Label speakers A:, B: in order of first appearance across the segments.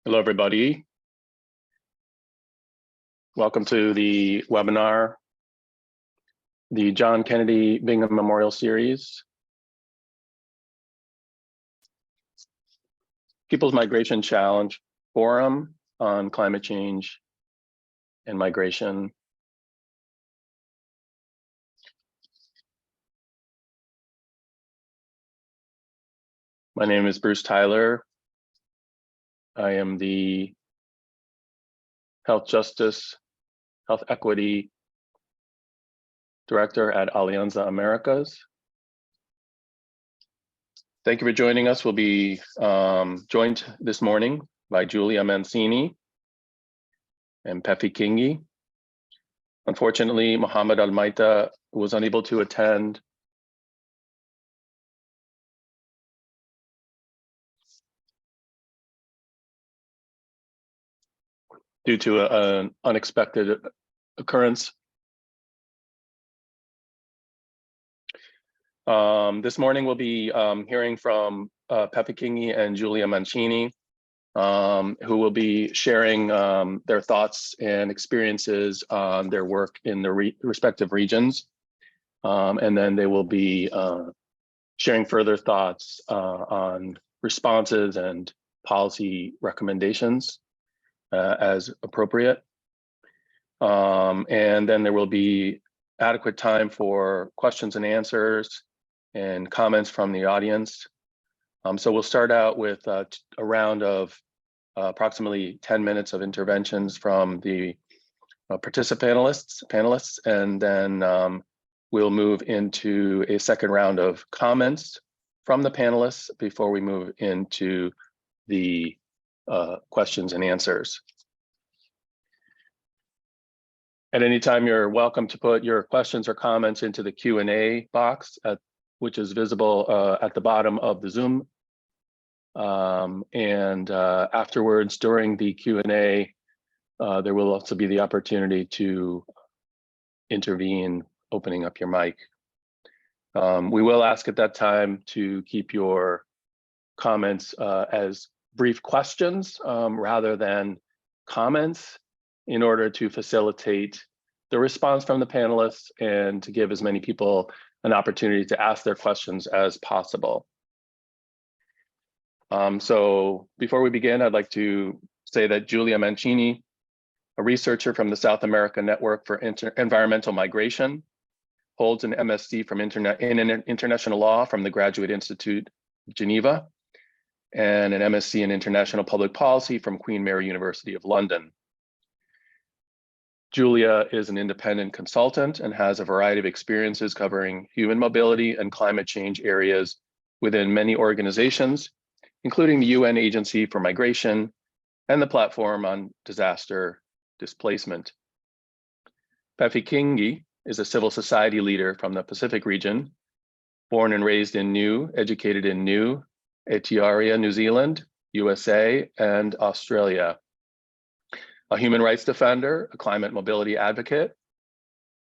A: Hello, everybody. Welcome to the webinar, the John Kennedy Bingham Memorial Series. People's Migration Challenge Forum on Climate Change and Migration. My name is Bruce Tyler. I am the Health Justice, Health Equity Director at Alianza Americas. Thank you for joining us. We'll be joined this morning by Julia Mancini and Pefi Kingi. Unfortunately, Mohammed Almaita was unable to attend due to an unexpected occurrence. This morning we'll be hearing from Pefi Kingi and Julia Mancini, who will be sharing their thoughts and experiences on their work in the respective regions. And then they will be sharing further thoughts on responses and policy recommendations as appropriate. And then there will be adequate time for questions and answers and comments from the audience. So we'll start out with a round of approximately 10 minutes of interventions from the panelists, and then we'll move into a second round of comments from the panelists before we move into the questions and answers. At any time, you're welcome to put your questions or comments into the Q&A box, which is visible at the bottom of the Zoom. Afterwards, during the Q&A, there will also be the opportunity to intervene, opening up your mic. We will ask at that time to keep your comments as brief questions rather than comments, in order to facilitate the response from the panelists and to give as many people an opportunity to ask their questions as possible. So before we begin, I'd like to say that Julia Mancini, a researcher from the South America Network for Environmental Migration, holds an MSc in International Law from the Graduate Institute of Geneva, and an MSc in International Public Policy from Queen Mary University of London. Julia is an independent consultant and has a variety of experiences covering human mobility and climate change areas within many organizations, including the UN Agency for Migration and the Platform on Disaster Displacement. Pefi Kingi is a civil society leader from the Pacific region, born and raised in New, educated in New, Aotearoa, New Zealand, USA, and Australia. A human rights defender, a climate mobility advocate,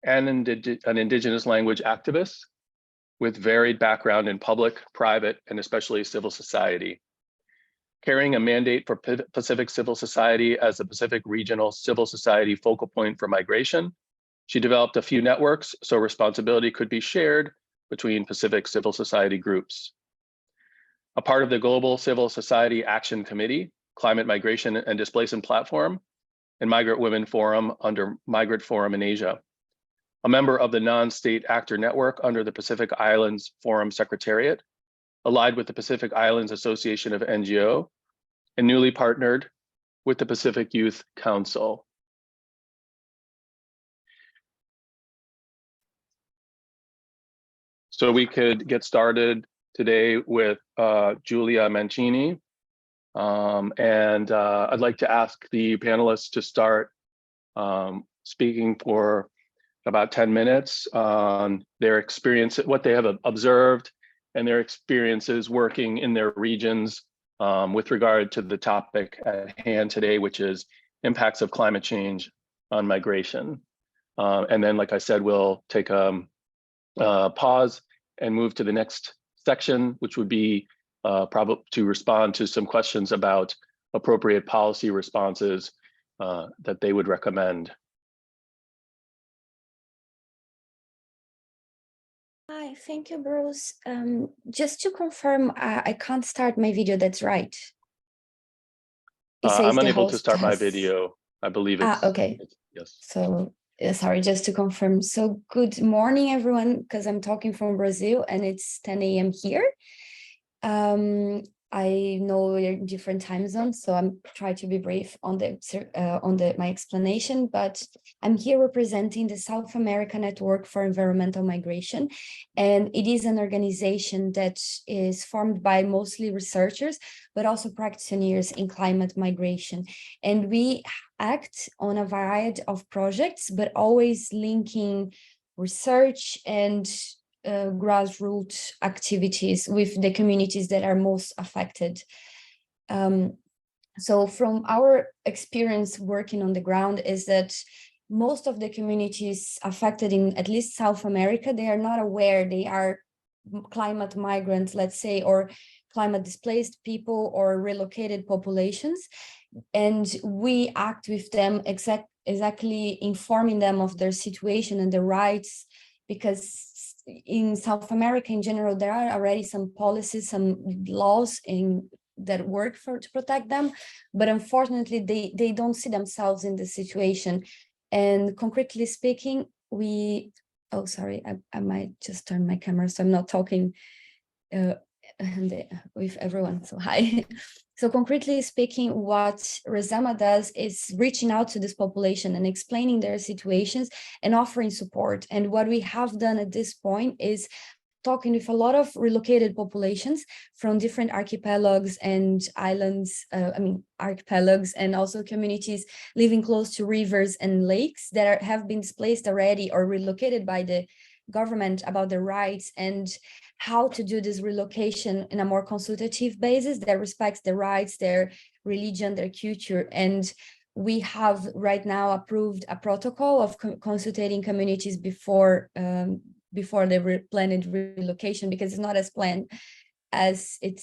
A: and an Indigenous language activist with varied background in public, private, and especially civil society. Carrying a mandate for Pacific Civil Society as the Pacific Regional Civil Society focal point for migration, she developed a few networks so responsibility could be shared between Pacific civil society groups. A part of the Global Civil Society Action Committee, Climate Migration and Displacement Platform, and Migrant Women Forum under Migrant Forum in Asia. A member of the Non-State Actor Network under the Pacific Islands Forum Secretariat, allied with the Pacific Islands Association of NGO, and newly partnered with the Pacific Youth Council. So we could get started today with Julia Mancini. I'd like to ask the panelists to start speaking for about 10 minutes on their experience, what they have observed, and their experiences working in their regions with regard to the topic at hand today, which is impacts of climate change on migration. And then, like I said, we'll take a pause and move to the next section, which would be probably to respond to some questions about appropriate policy responses that they would recommend.
B: Hi, thank you, Bruce. Just to confirm, I can't start my video, that's right. It says
A: I'm
B: the
A: unable to
B: host
A: start my
B: has...
A: video. I believe it's...
B: okay.
A: Yes.
B: So sorry, just to confirm. So good morning, everyone, because I'm talking from Brazil and it's 10 a.m. here. I know we're in different time zones, so I'm trying to be brief on my explanation, but I'm here representing the South America Network for Environmental Migration, and it is an organization that is formed by mostly researchers, but also practitioners in climate migration. And we act on a variety of projects, but always linking research and grassroots activities with the communities that are most affected. So from our experience working on the ground is that most of the communities affected in at least South America, they are not aware they are climate migrants, let's say, or climate displaced people or relocated populations. And we act with them exactly informing them of their situation and their rights, because in South America in general, there are already some policies, some laws that work to protect them, but unfortunately they don't see themselves in the situation. And concretely speaking, oh sorry, I might just turn my camera so I'm not talking with everyone, so hi. So concretely speaking, what Resama does is reaching out to this population and explaining their situations and offering support. And what we have done at this point is talking with a lot of relocated populations from different archipelagos and islands, archipelagos, and also communities living close to rivers and lakes that have been displaced already or relocated by the government, about their rights and how to do this relocation in a more consultative basis that respects their rights, their religion, their culture. And we have right now approved a protocol of consultating communities before the planned relocation, because it's not as planned as it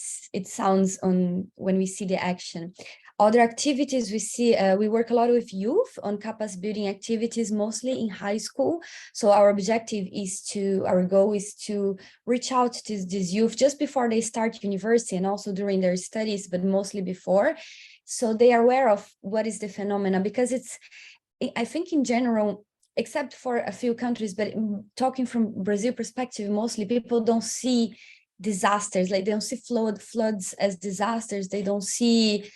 B: sounds on when we see the action. Other activities we see, we work a lot with youth on capacity building activities, mostly in high school. So our goal is to reach out to these youth just before they start university and also during their studies, but mostly before, so they are aware of what is the phenomena, because I think in general, except for a few countries, but talking from Brazil perspective, mostly people don't see disasters, like they don't see floods as disasters. They don't see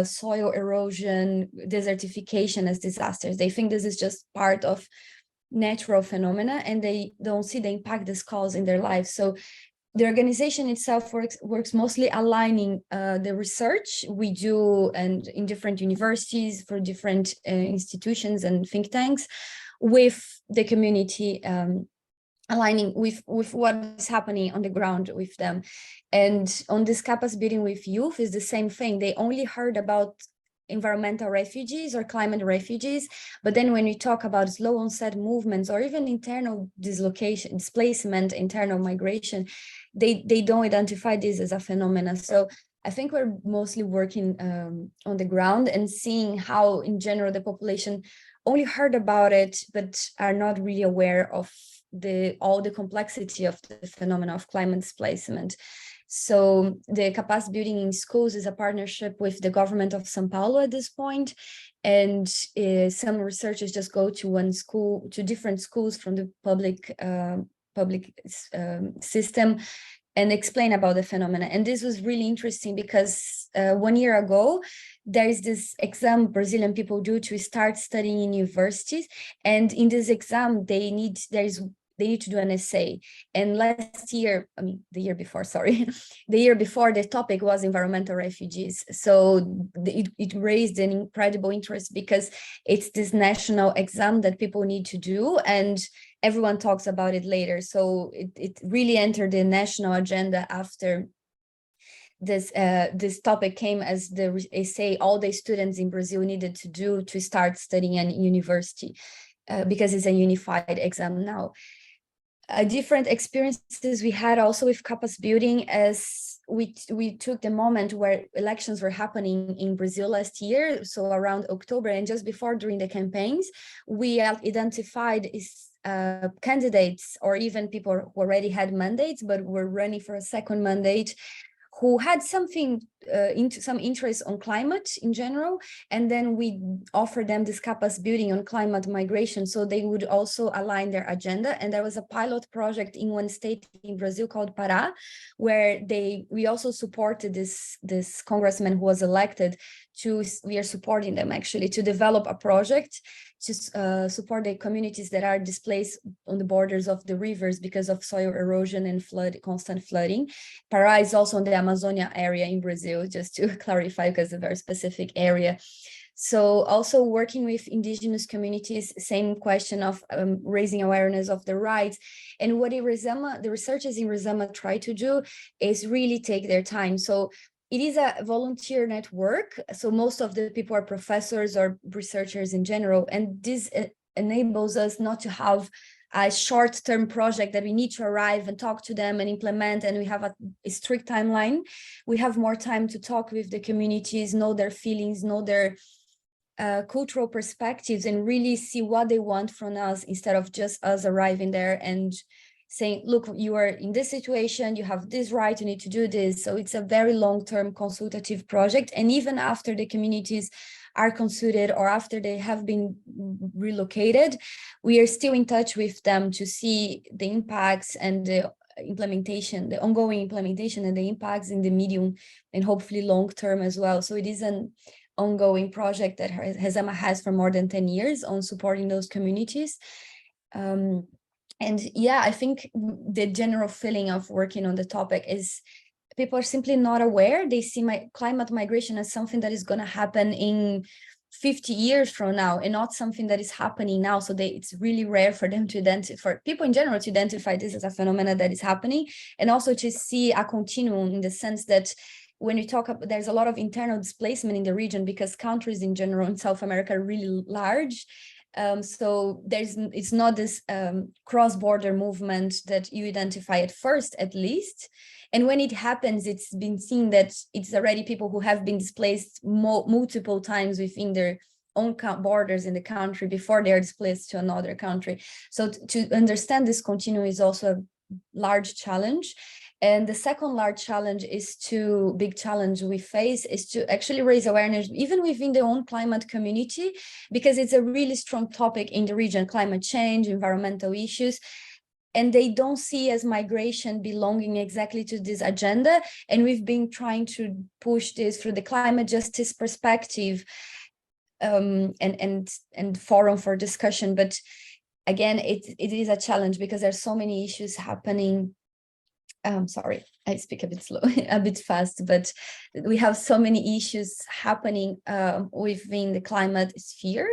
B: soil erosion, desertification as disasters. They think this is just part of natural phenomena, and they don't see the impact this causes in their lives. So the organization itself works mostly aligning the research we do and in different universities for different institutions and think tanks with the community, aligning with what is happening on the ground with them. And on this capacity building with youth is the same thing. They only heard about environmental refugees or climate refugees, but then when we talk about slow onset movements or even internal displacement, internal migration, they don't identify this as a phenomenon. So I think we're mostly working on the ground and seeing how in general the population only heard about it but are not really aware of all the complexity of the phenomena of climate displacement. So the capacity building in schools is a partnership with the government of São Paulo at this point. And some researchers just go to different schools from the public system and explain about the phenomena. And this was really interesting because 1 year ago, there is this exam Brazilian people do to start studying in universities. And in this exam, they need to do an essay. And the year before, the topic was environmental refugees. So it raised an incredible interest because it's this national exam that people need to do, and everyone talks about it later. So it really entered the national agenda after this topic came as the essay all the students in Brazil needed to do to start studying in university, because it's a unified exam now. Different experiences we had also with capacity building, as we took the moment where elections were happening in Brazil last year, so around October, and just before during the campaigns, we identified candidates or even people who already had mandates but were running for a second mandate, who had something into some interest on climate in general, and then we offered them this campus building on climate migration, so they would also align their agenda. And there was a pilot project in one state in Brazil called Pará, where we also supported this congressman who was elected we are supporting them actually to develop a project to support the communities that are displaced on the borders of the rivers because of soil erosion and constant flooding. Pará is also in the Amazonia area in Brazil, just to clarify, because it's a very specific area. So also working with indigenous communities, same question of raising awareness of the rights. And what the researchers in Resama try to do is really take their time. So it is a volunteer network. So most of the people are professors or researchers in general. And this enables us not to have a short-term project that we need to arrive and talk to them and implement, and we have a strict timeline. We have more time to talk with the communities, know their feelings, know their cultural perspectives, and really see what they want from us, instead of just us arriving there and saying, look, you are in this situation, you have this right, you need to do this. So it's a very long-term consultative project. And even after the communities are consulted or after they have been relocated, we are still in touch with them to see the impacts and the implementation, the ongoing implementation and the impacts in the medium and hopefully long term as well. So it is an ongoing project that Resama has for more than 10 years on supporting those communities. And yeah, I think the general feeling of working on the topic is people are simply not aware. They see climate migration as something that is going to happen in 50 years from now and not something that is happening now. So it's really rare for them to identify, for people in general to identify this as a phenomenon that is happening, and also to see a continuum in the sense that when you talk about, there's a lot of internal displacement in the region because countries in general in South America are really large. So it's not this cross-border movement that you identify at first, at least. And when it happens, it's been seen that it's already people who have been displaced multiple times within their own borders in the country before they are displaced to another country. So to understand this continuum is also a large challenge. And the second large challenge big challenge we face is to actually raise awareness even within the own climate community, because it's a really strong topic in the region, climate change, environmental issues. And they don't see as migration belonging exactly to this agenda. And we've been trying to push this through the climate justice perspective and forum for discussion. But again, it is a challenge because there's so many issues happening. Sorry, I speak a bit slow, a bit fast, but we have so many issues happening within the climate sphere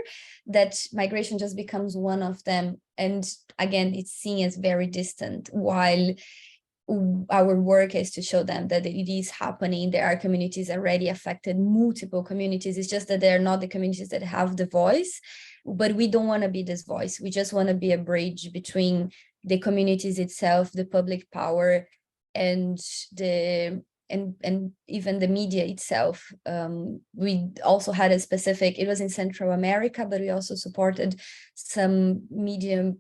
B: that migration just becomes one of them. And again, it's seen as very distant, while our work is to show them that it is happening. There are communities already affected, multiple communities. It's just that they're not the communities that have the voice, but we don't want to be this voice. We just want to be a bridge between the communities itself, the public power, and even the media itself. We also had it was in Central America, but we also supported some media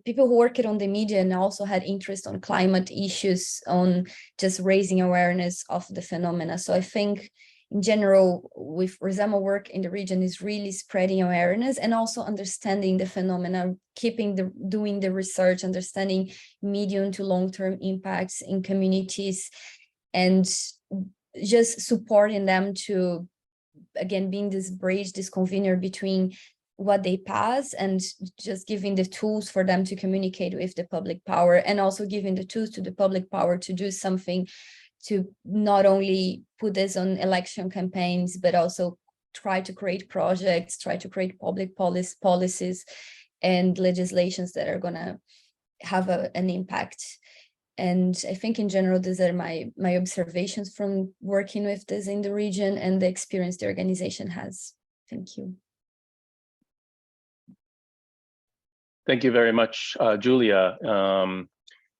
B: people who worked on the media and also had interest on climate issues, on just raising awareness of the phenomena. So I think in general, with Resama work in the region is really spreading awareness and also understanding the phenomena, doing the research, understanding medium to long-term impacts in communities, and just supporting them to, again, being this bridge, this convener between what they pass and just giving the tools for them to communicate with the public power, and also giving the tools to the public power to do something to not only put this on election campaigns, but also try to create projects, try to create public policies and legislations that are going to have an impact. And I think in general, these are my observations from working with this in the region and the experience the organization has. Thank you.
A: Thank you very much, Julia.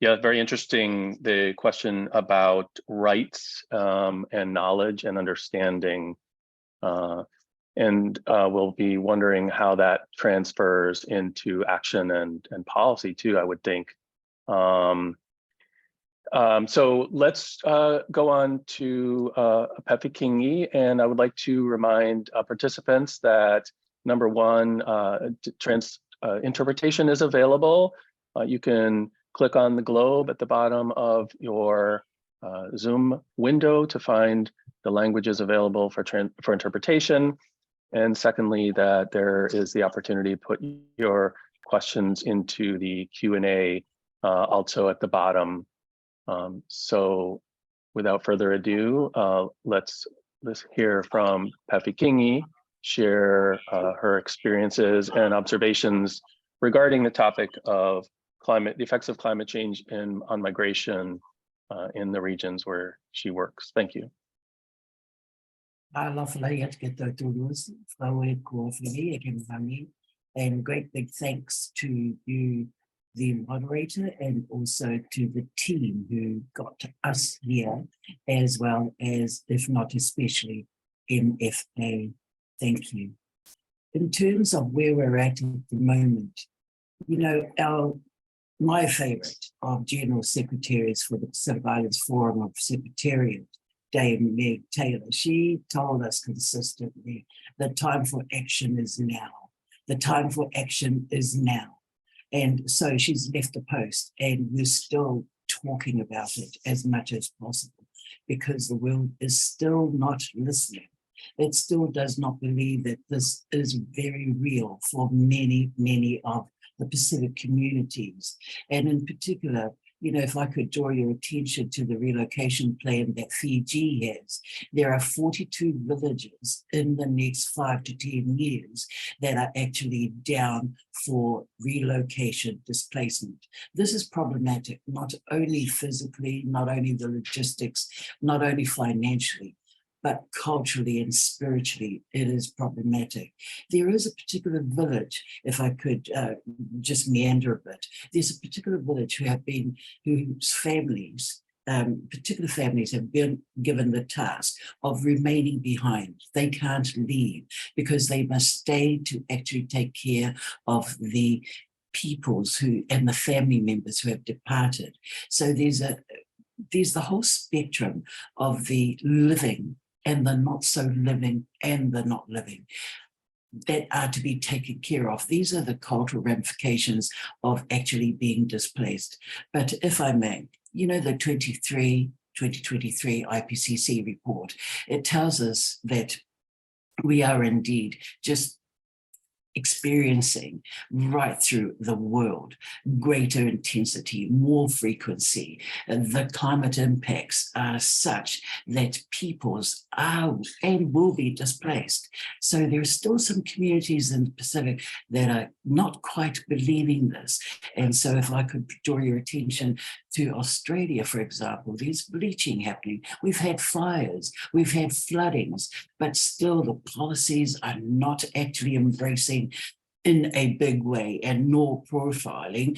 A: Yeah, very interesting. The question about rights and knowledge and understanding. We'll be wondering how that transfers into action and policy too, I would think. So let's go on to Pepe Kingi, and I would like to remind participants that number one, interpretation is available. You can click on the globe at the bottom of your Zoom window to find the languages available for interpretation. And secondly, that there is the opportunity to put your questions into the Q&A also at the bottom. So without further ado, let's hear from Pepe Kingi share her experiences and observations regarding the topic of the effects of climate change on migration in the regions where she works. Thank you.
C: And great big thanks to you, the moderator, and also to the team who got us here, as well as, if not especially, MFA. Thank you. In terms of where we're at the moment, you know, my favorite of General Secretaries for the Pacific Islands Forum of Secretariat, Dame Meg Taylor, she told us consistently, the time for action is now. The time for action is now. And so she's left the post, and we're still talking about it as much as possible because the world is still not listening. It still does not believe that this is very real for many, many of the Pacific communities. And in particular, you know, if I could draw your attention to the relocation plan that Fiji has, there are 42 villages in the next 5 to 10 years that are actually down for relocation displacement. This is problematic, not only physically, not only the logistics, not only financially, but culturally and spiritually, it is problematic. There is a particular village, if I could just meander a bit, there's a particular village whose families, particular families have been given the task of remaining behind. They can't leave because they must stay to actually take care of the peoples and the family members who have departed. So there's the whole spectrum of the living and the not so living and the not living that are to be taken care of. These are the cultural ramifications of actually being displaced. But if I may, you know, the 2023 IPCC report, it tells us that we are indeed just experiencing right through the world greater intensity, more frequency. The climate impacts are such that peoples are and will be displaced. So there are still some communities in the Pacific that are not quite believing this. And so if I could draw your attention to Australia, for example, there's bleaching happening. We've had fires, we've had floodings, but still the policies are not actually embracing in a big way and nor profiling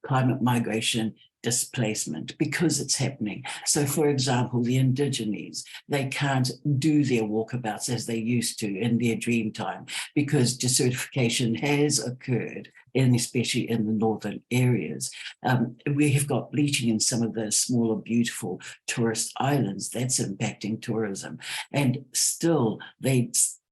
C: climate migration displacement because it's happening. So for example, the Indigenes, they can't do their walkabouts as they used to in their dream time because desertification has occurred, and especially in the northern areas. We have got bleaching in some of the smaller, beautiful tourist islands. That's impacting tourism. And still,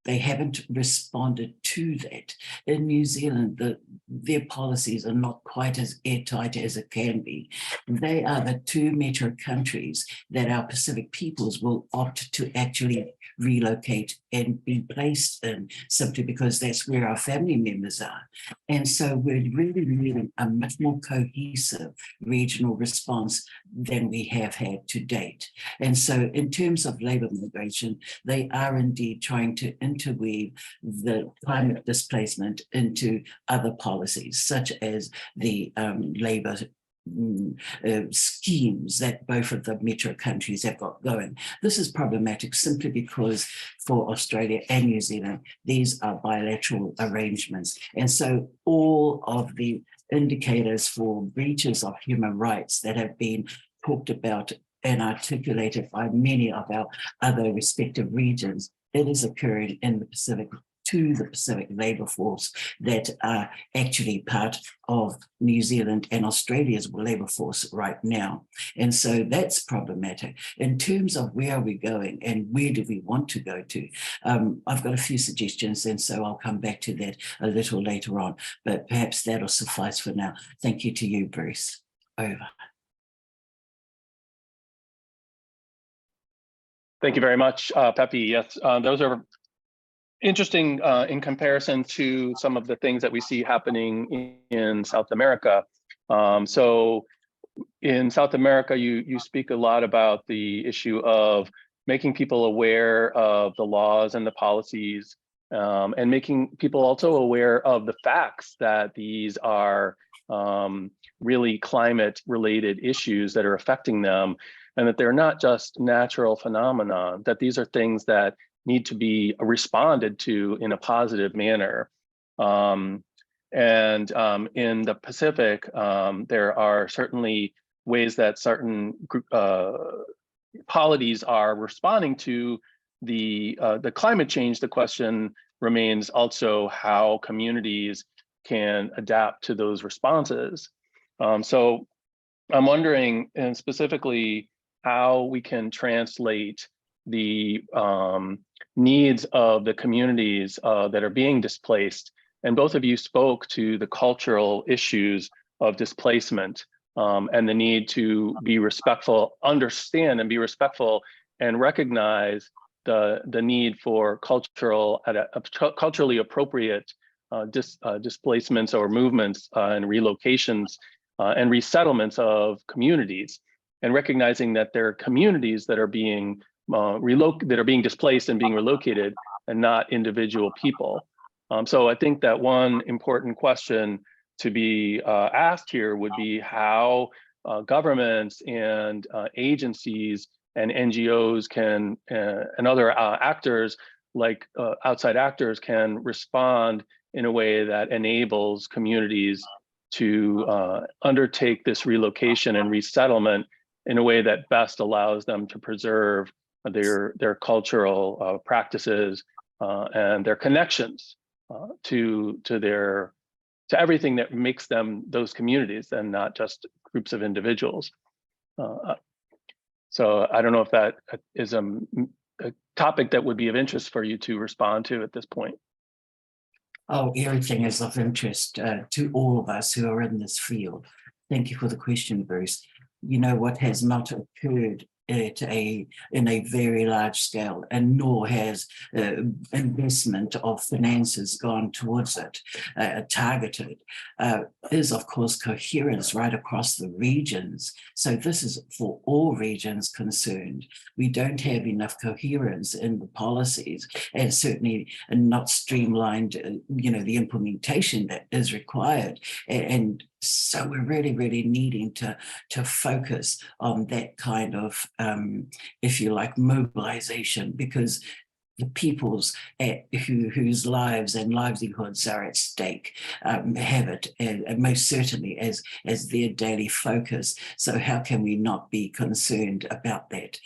C: they haven't responded to that. In New Zealand, their policies are not quite as airtight as it can be. They are the 2 metro countries that our Pacific peoples will opt to actually relocate and be placed in, simply because that's where our family members are. And so we're really needing a much more cohesive regional response than we have had to date. And so in terms of labor migration, they are indeed trying to interweave the climate displacement into other policies, such as the labor schemes that both of the metro countries have got going. This is problematic simply because for Australia and New Zealand, these are bilateral arrangements. And so all of the indicators for breaches of human rights that have been talked about and articulated by many of our other respective regions, it is occurring in the Pacific, to the Pacific labour force that are actually part of New Zealand and Australia's labour force right now. And so that's problematic. In terms of where are we going and where do we want to go to, I've got a few suggestions, and so I'll come back to that a little later on, but perhaps that'll suffice for now. Thank you to you, Bruce. Over.
A: Thank you very much, Pepe. Yes, those are interesting in comparison to some of the things that we see happening in South America. So in South America, you speak a lot about the issue of making people aware of the laws and the policies, and making people also aware of the facts that these are really climate-related issues that are affecting them, and that they're not just natural phenomena, that these are things that need to be responded to in a positive manner. In the Pacific, there are certainly ways that certain polities are responding to the climate change. The question remains also how communities can adapt to those responses. So I'm wondering, and specifically, how we can translate the needs of the communities that are being displaced. And both of you spoke to the cultural issues of displacement and the need to be respectful, understand and be respectful, and recognize the need for culturally appropriate displacements or movements and relocations and resettlements of communities, and recognizing that there are communities that are being displaced and being relocated, and not individual people. So I think that one important question to be asked here would be how governments and agencies and NGOs can and other actors, like outside actors, can respond in a way that enables communities to undertake this relocation and resettlement in a way that best allows them to preserve their cultural practices and their connections to everything that makes them those communities, and not just groups of individuals. So I don't know if that is a topic that would be of interest for you to respond to at this point.
C: Oh, everything is of interest to all of us who are in this field. Thank you for the question, Bruce. You know, what has not occurred in a very large scale, and nor has investment of finances gone towards it, targeted, is of course coherence right across the regions. So this is for all regions concerned. We don't have enough coherence in the policies, and certainly not streamlined, the implementation that is required. And so we're really, really needing to focus on that kind of, if you like, mobilization, because the peoples whose lives and livelihoods are at stake have it, and most certainly as their daily focus. So how can we not be concerned about that?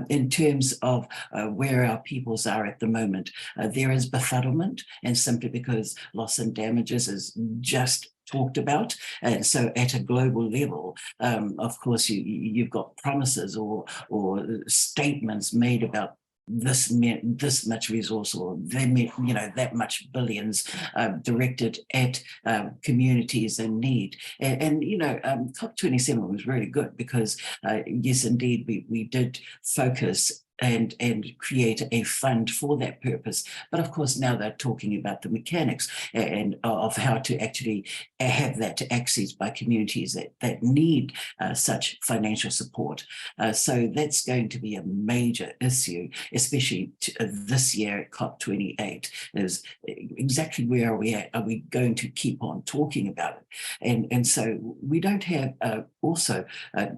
C: In terms of where our peoples are at the moment, there is befuddlement, and simply because loss and damages is just talked about. And so at a global level, of course, you've got promises or statements made about this much resource, or that much billions directed at communities in need. And COP27 was really good because yes, indeed, we did focus and create a fund for that purpose. But of course, now they're talking about the mechanics and of how to actually have that access by communities that need such financial support. So that's going to be a major issue, especially this year at COP28. Is exactly where are we at? Are we going to keep on talking about it? And so we don't have also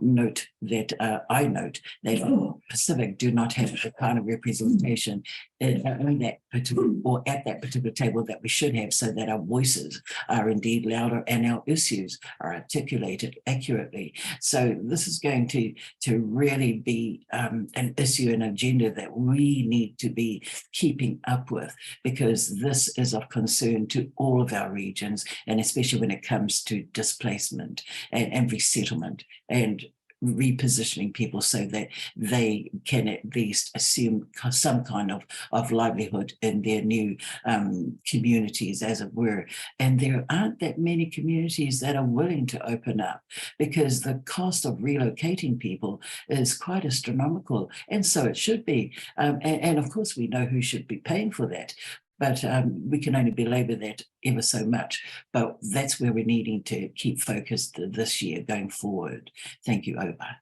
C: note that I note that Pacific do not have the kind of representation in that particular, or at that particular table that we should have, so that our voices are indeed louder and our issues are articulated accurately. So this is going to really be an issue, an agenda that we need to be keeping up with, because this is of concern to all of our regions, and especially when it comes to displacement and resettlement and repositioning people so that they can at least assume some kind of livelihood in their new communities, as it were. And there aren't that many communities that are willing to open up, because the cost of relocating people is quite astronomical, and so it should be. And of course, we know who should be paying for that. But we can only belabor that ever so much. But that's where we're needing to keep focused this year going forward. Thank you, Oba.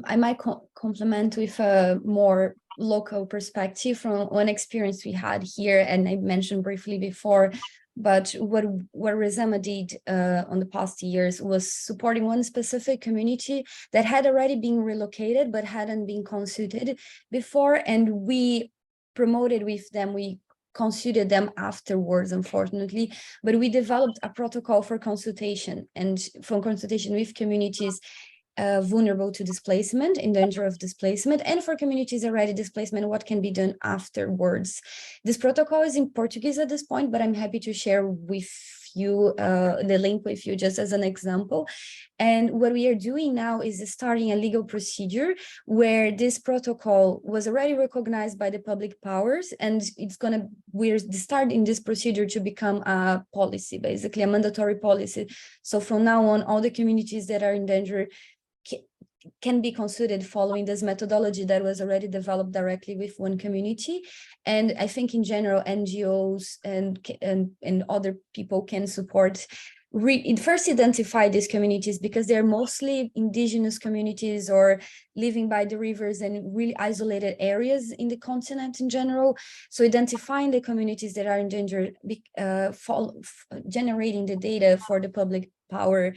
B: I might complement with a more local perspective from one experience we had here, and I mentioned briefly before. But what Resema did on the past years was supporting one specific community that had already been relocated but hadn't been consulted before, and we promoted with them. We consulted them afterwards, unfortunately, but we developed a protocol for consultation, and for consultation with communities vulnerable to displacement, in danger of displacement, and for communities already displacement, what can be done afterwards. This protocol is in Portuguese at this point, but I'm happy to share with you the link with you just as an example. And what we are doing now is starting a legal procedure where this protocol was already recognized by the public powers, and we're starting this procedure to become a policy, basically a mandatory policy. So from now on, all the communities that are in danger can be considered following this methodology that was already developed directly with one community. And I think in general, NGOs and other people can support first identify these communities, because they're mostly indigenous communities or living by the rivers and really isolated areas in the continent in general. So identifying the communities that are in danger, generating the data for the public power,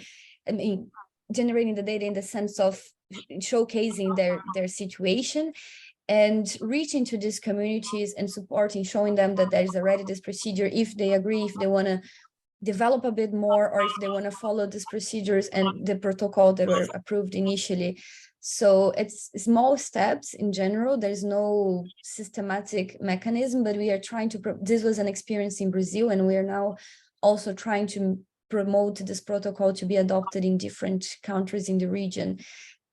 B: I mean, generating the data in the sense of showcasing their situation, and reaching to these communities and supporting, showing them that there is already this procedure, if they agree, if they want to develop a bit more, or if they want to follow these procedures and the protocol that were approved initially. So it's small steps in general. There's no systematic mechanism, but we are trying to, this was an experience in Brazil, and we are now also trying to promote this protocol to be adopted in different countries in the region.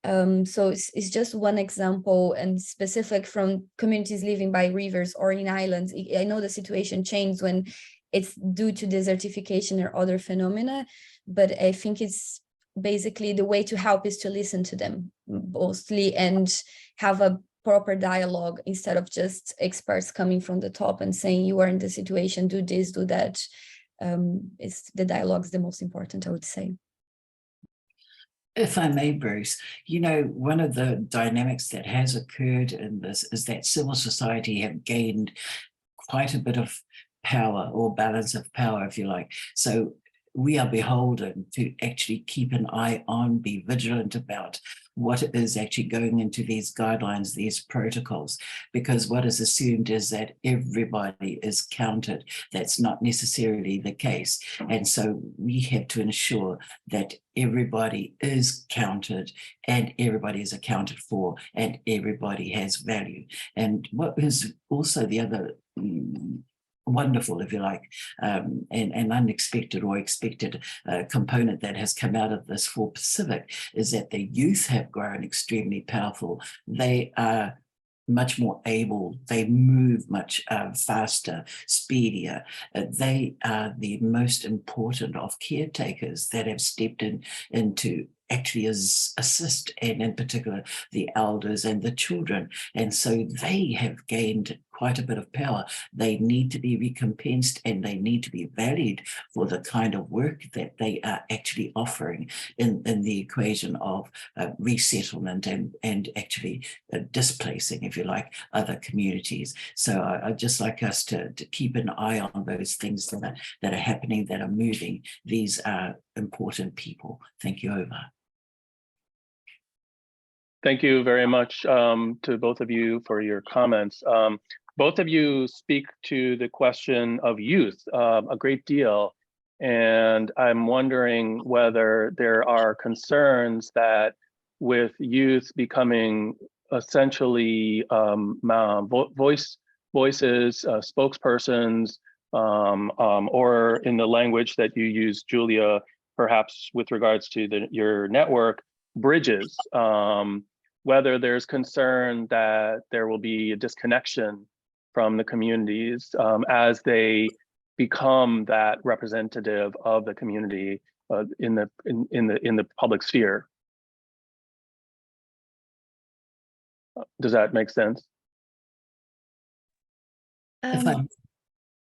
B: So it's just one example, and specific from communities living by rivers or in islands. I know the situation changed when it's due to desertification or other phenomena, but I think it's basically the way to help is to listen to them mostly and have a proper dialogue, instead of just experts coming from the top and saying, you are in this situation, do this, do that. It's the dialogue's the most important, I would say.
C: If I may, Bruce, you know, one of the dynamics that has occurred in this is that civil society have gained quite a bit of power, or balance of power, if you like. So we are beholden to actually keep an eye on, be vigilant about what is actually going into these guidelines, these protocols, because what is assumed is that everybody is counted. That's not necessarily the case. And so we have to ensure that everybody is counted and everybody is accounted for and everybody has value. And what is also the other wonderful, if you like, and unexpected or expected component that has come out of this for Pacific is that the youth have grown extremely powerful. They are much more able, they move much faster, speedier. They are the most important of caretakers that have stepped into actually assist, and in particular the elders and the children. And so they have gained quite a bit of power. They need to be recompensed and they need to be valued for the kind of work that they are actually offering in the equation of resettlement and actually displacing, if you like, other communities. So I'd just like us to keep an eye on those things that are happening, that are moving. These are important people. Thank you. Over.
A: Thank you very much to both of you for your comments. Both of you speak to the question of youth a great deal. And I'm wondering whether there are concerns that with youth becoming essentially voices, spokespersons, or in the language that you use, Julia, perhaps with regards to your network, bridges, whether there's concern that there will be a disconnection from the communities as they become that representative of the community in the public sphere. Does that make sense?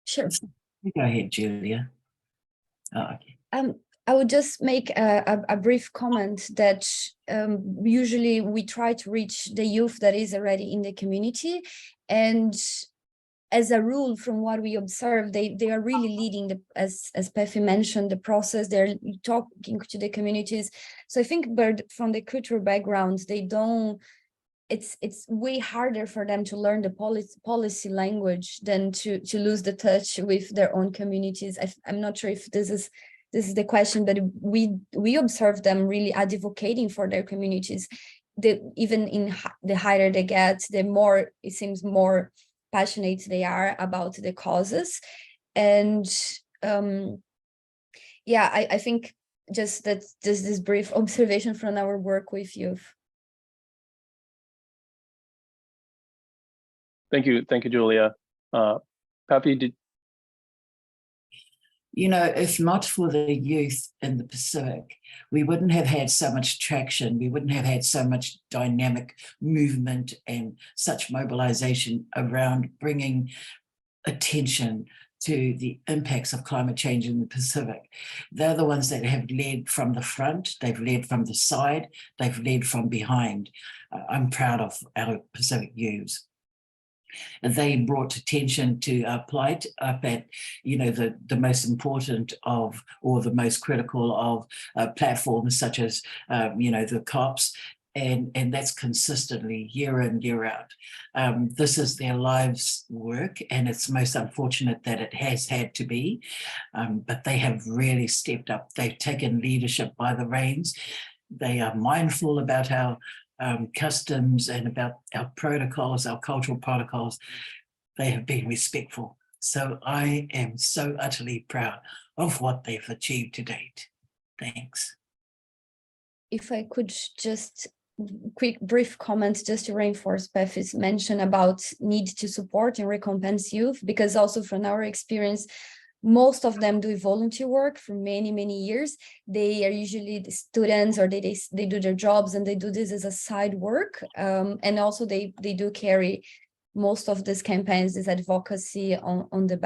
B: Sure.
C: Go ahead, Julia. Oh, okay.
B: I would just make a brief comment that usually we try to reach the youth that is already in the community, and as a rule, from what we observe, they are really leading as Pefi mentioned, the process. They're talking to the communities. So I think, but from the cultural background, they don't. It's way harder for them to learn the policy language than to lose the touch with their own communities. I'm not sure if this is the question, but we observe them really advocating for their communities. Even in the higher they get, the more it seems more passionate they are about the causes. And yeah, I think just this brief observation from our work with youth.
A: Thank you, Julia. Pefi,
C: if not for the youth in the Pacific, we wouldn't have had so much traction. We wouldn't have had so much dynamic movement and such mobilization around bringing attention to the impacts of climate change in the Pacific. They're the ones that have led from the front, they've led from the side, they've led from behind. I'm proud of our Pacific youths. And they brought attention to our plight up at, the most important of, or the most critical of platforms such as, the COPs. And that's consistently year in, year out. This is their lives' work, and it's most unfortunate that it has had to be, but they have really stepped up. They've taken leadership by the reins. They are mindful about our customs and about our protocols, our cultural protocols. They have been respectful. So I am so utterly proud of what they've achieved to date. Thanks.
B: If I could just quick brief comment just to reinforce Pefi's mention about need to support and recompense youth, because also from our experience, most of them do volunteer work for many, many years. They are usually the students, or they do their jobs and they do this as a side work. And also they do carry most of these campaigns, this advocacy on their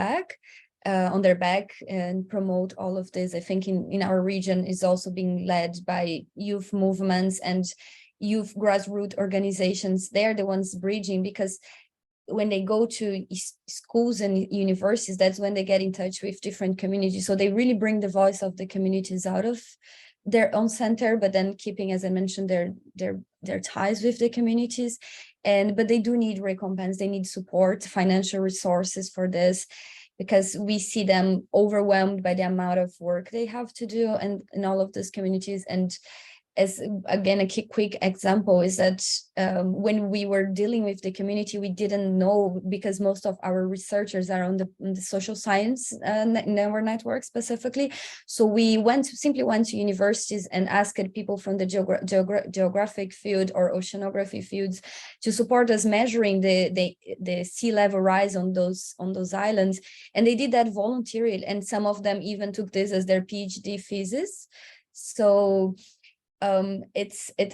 B: back, and promote all of this. I think in our region is also being led by youth movements and youth grassroots organizations. They're the ones bridging, because when they go to schools and universities, that's when they get in touch with different communities. So they really bring the voice of the communities out of their own center, but then keeping, as I mentioned, their ties with the communities. But they do need recompense. They need support, financial resources for this, because we see them overwhelmed by the amount of work they have to do and in all of these communities. And as again, a quick example is that when we were dealing with the community, we didn't know, because most of our researchers are on the social science network specifically. So we simply went to universities and asked people from the geographic field or oceanography fields to support us measuring the sea level rise on those islands. And they did that voluntarily. And some of them even took this as their PhD thesis. So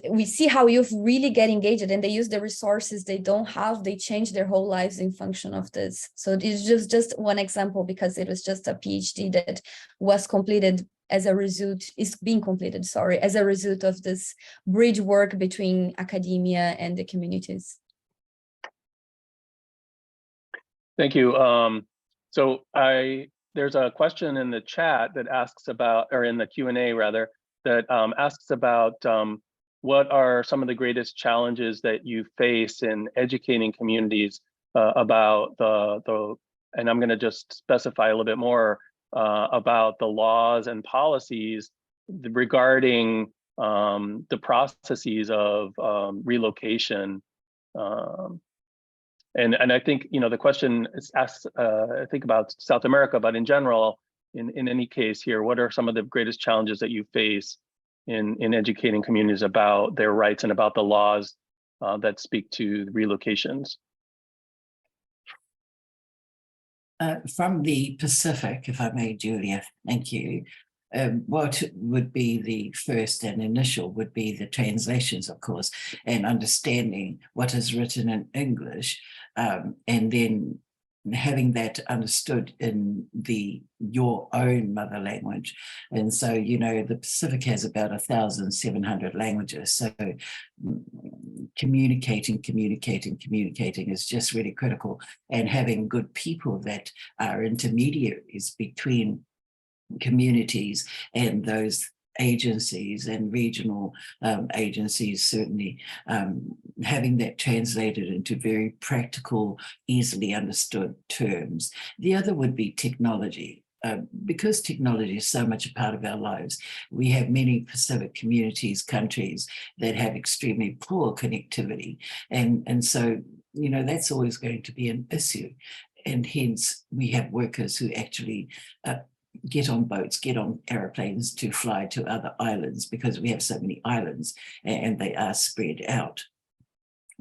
B: we see how youth really get engaged, and they use the resources they don't have, they change their whole lives in function of this. So it's just one example, because it was just a PhD that was completed as a result, is being completed, sorry, as a result of this bridge work between academia and the communities.
A: Thank you. So there's a question in the chat that asks about, or in the Q&A rather, that asks about what are some of the greatest challenges that you face in educating communities about and I'm going to just specify a little bit more about the laws and policies regarding the processes of relocation. And I think, the question is asked, I think about South America, but in general, in any case here, what are some of the greatest challenges that you face in educating communities about their rights and about the laws that speak to relocations?
C: From the Pacific, if I may, Julia, thank you. What would be the first and initial would be the translations, of course, and understanding what is written in English, and then having that understood in your own mother language. And so, the Pacific has about 1,700 languages. So communicating is just really critical, and having good people that are intermediaries between communities and those agencies and regional agencies, certainly having that translated into very practical, easily understood terms. The other would be technology. Because technology is so much a part of our lives, we have many Pacific communities, countries that have extremely poor connectivity. And so, that's always going to be an issue. And hence we have workers who actually get on boats, get on airplanes to fly to other islands, because we have so many islands and they are spread out.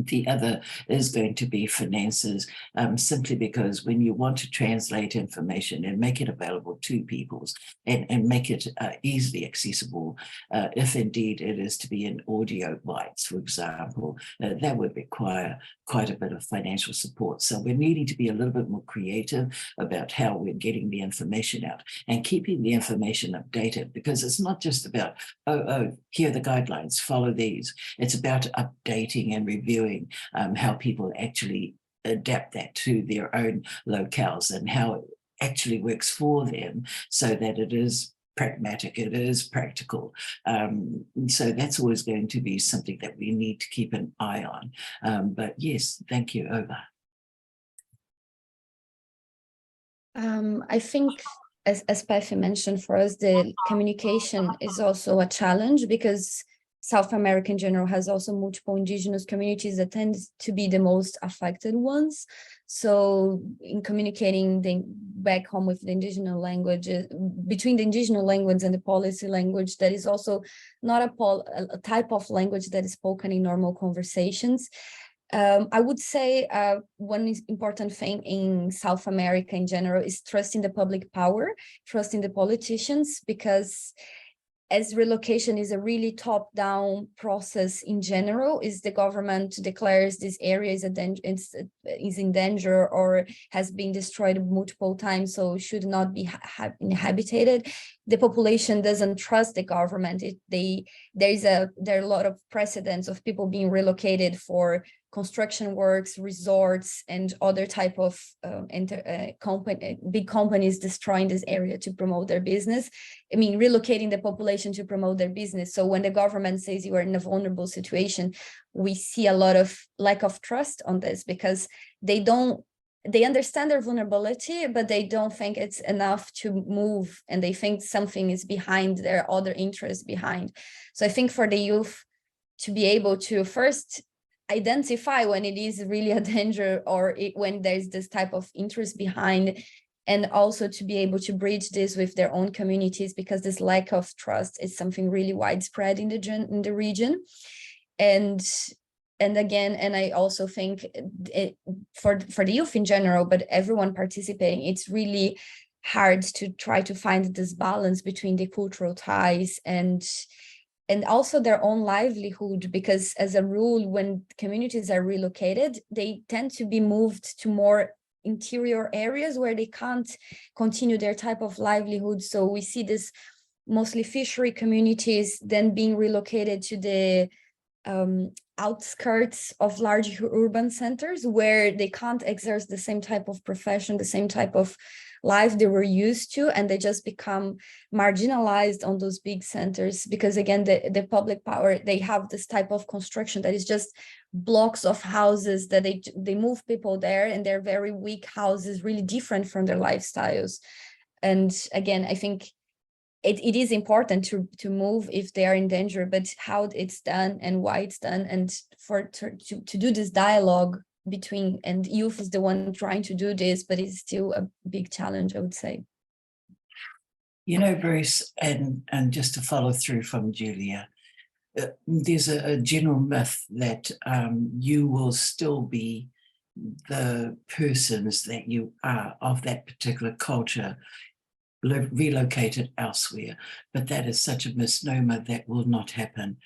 C: The other is going to be finances, simply because when you want to translate information and make it available to peoples and make it easily accessible, if indeed it is to be in audio bites, for example, that would require quite a bit of financial support. So we're needing to be a little bit more creative about how we're getting the information out and keeping the information updated, because it's not just about, here are the guidelines, follow these. It's about updating and reviewing how people actually adapt that to their own locales and how it actually works for them, so that it is pragmatic, it is practical. So that's always going to be something that we need to keep an eye on. But yes, thank you. Over.
B: I think, as Pefi mentioned, for us, the communication is also a challenge, because South America in general has also multiple indigenous communities that tend to be the most affected ones. So in communicating back home with the indigenous language, between the indigenous language and the policy language, that is also not a type of language that is spoken in normal conversations. I would say one important thing in South America in general is trusting the public power, trusting the politicians, because as relocation is a really top-down process in general, is the government declares this area is in danger or has been destroyed multiple times, so should not be inhabited. The population doesn't trust the government. There are a lot of precedents of people being relocated for construction works, resorts, and other type of big companies destroying this area to promote their business. I mean, relocating the population to promote their business. So when the government says you are in a vulnerable situation, we see a lot of lack of trust on this, because they understand their vulnerability, but they don't think it's enough to move, and they think something is behind, there are other interests behind. So I think for the youth to be able to first identify when it is really a danger, or when there's this type of interest behind, and also to be able to bridge this with their own communities, because this lack of trust is something really widespread in the region. And again, and I also think for the youth in general, but everyone participating, it's really hard to try to find this balance between the cultural ties and and also their own livelihood, because as a rule, when communities are relocated, they tend to be moved to more interior areas where they can't continue their type of livelihood. So we see this mostly fishery communities then being relocated to the outskirts of large urban centers where they can't exercise the same type of profession, the same type of life they were used to, and they just become marginalized on those big centers, because again, the public power, they have this type of construction that is just blocks of houses that they move people there, and they're very weak houses, really different from their lifestyles. And again, I think it is important to move if they are in danger, but how it's done and why it's done, and to do this dialogue between, and youth is the one trying to do this, but it's still a big challenge, I would say.
C: You know, Bruce, and just to follow through from Julia, there's a general myth that you will still be the persons that you are of that particular culture relocated elsewhere, but that is such a misnomer. That will not happen.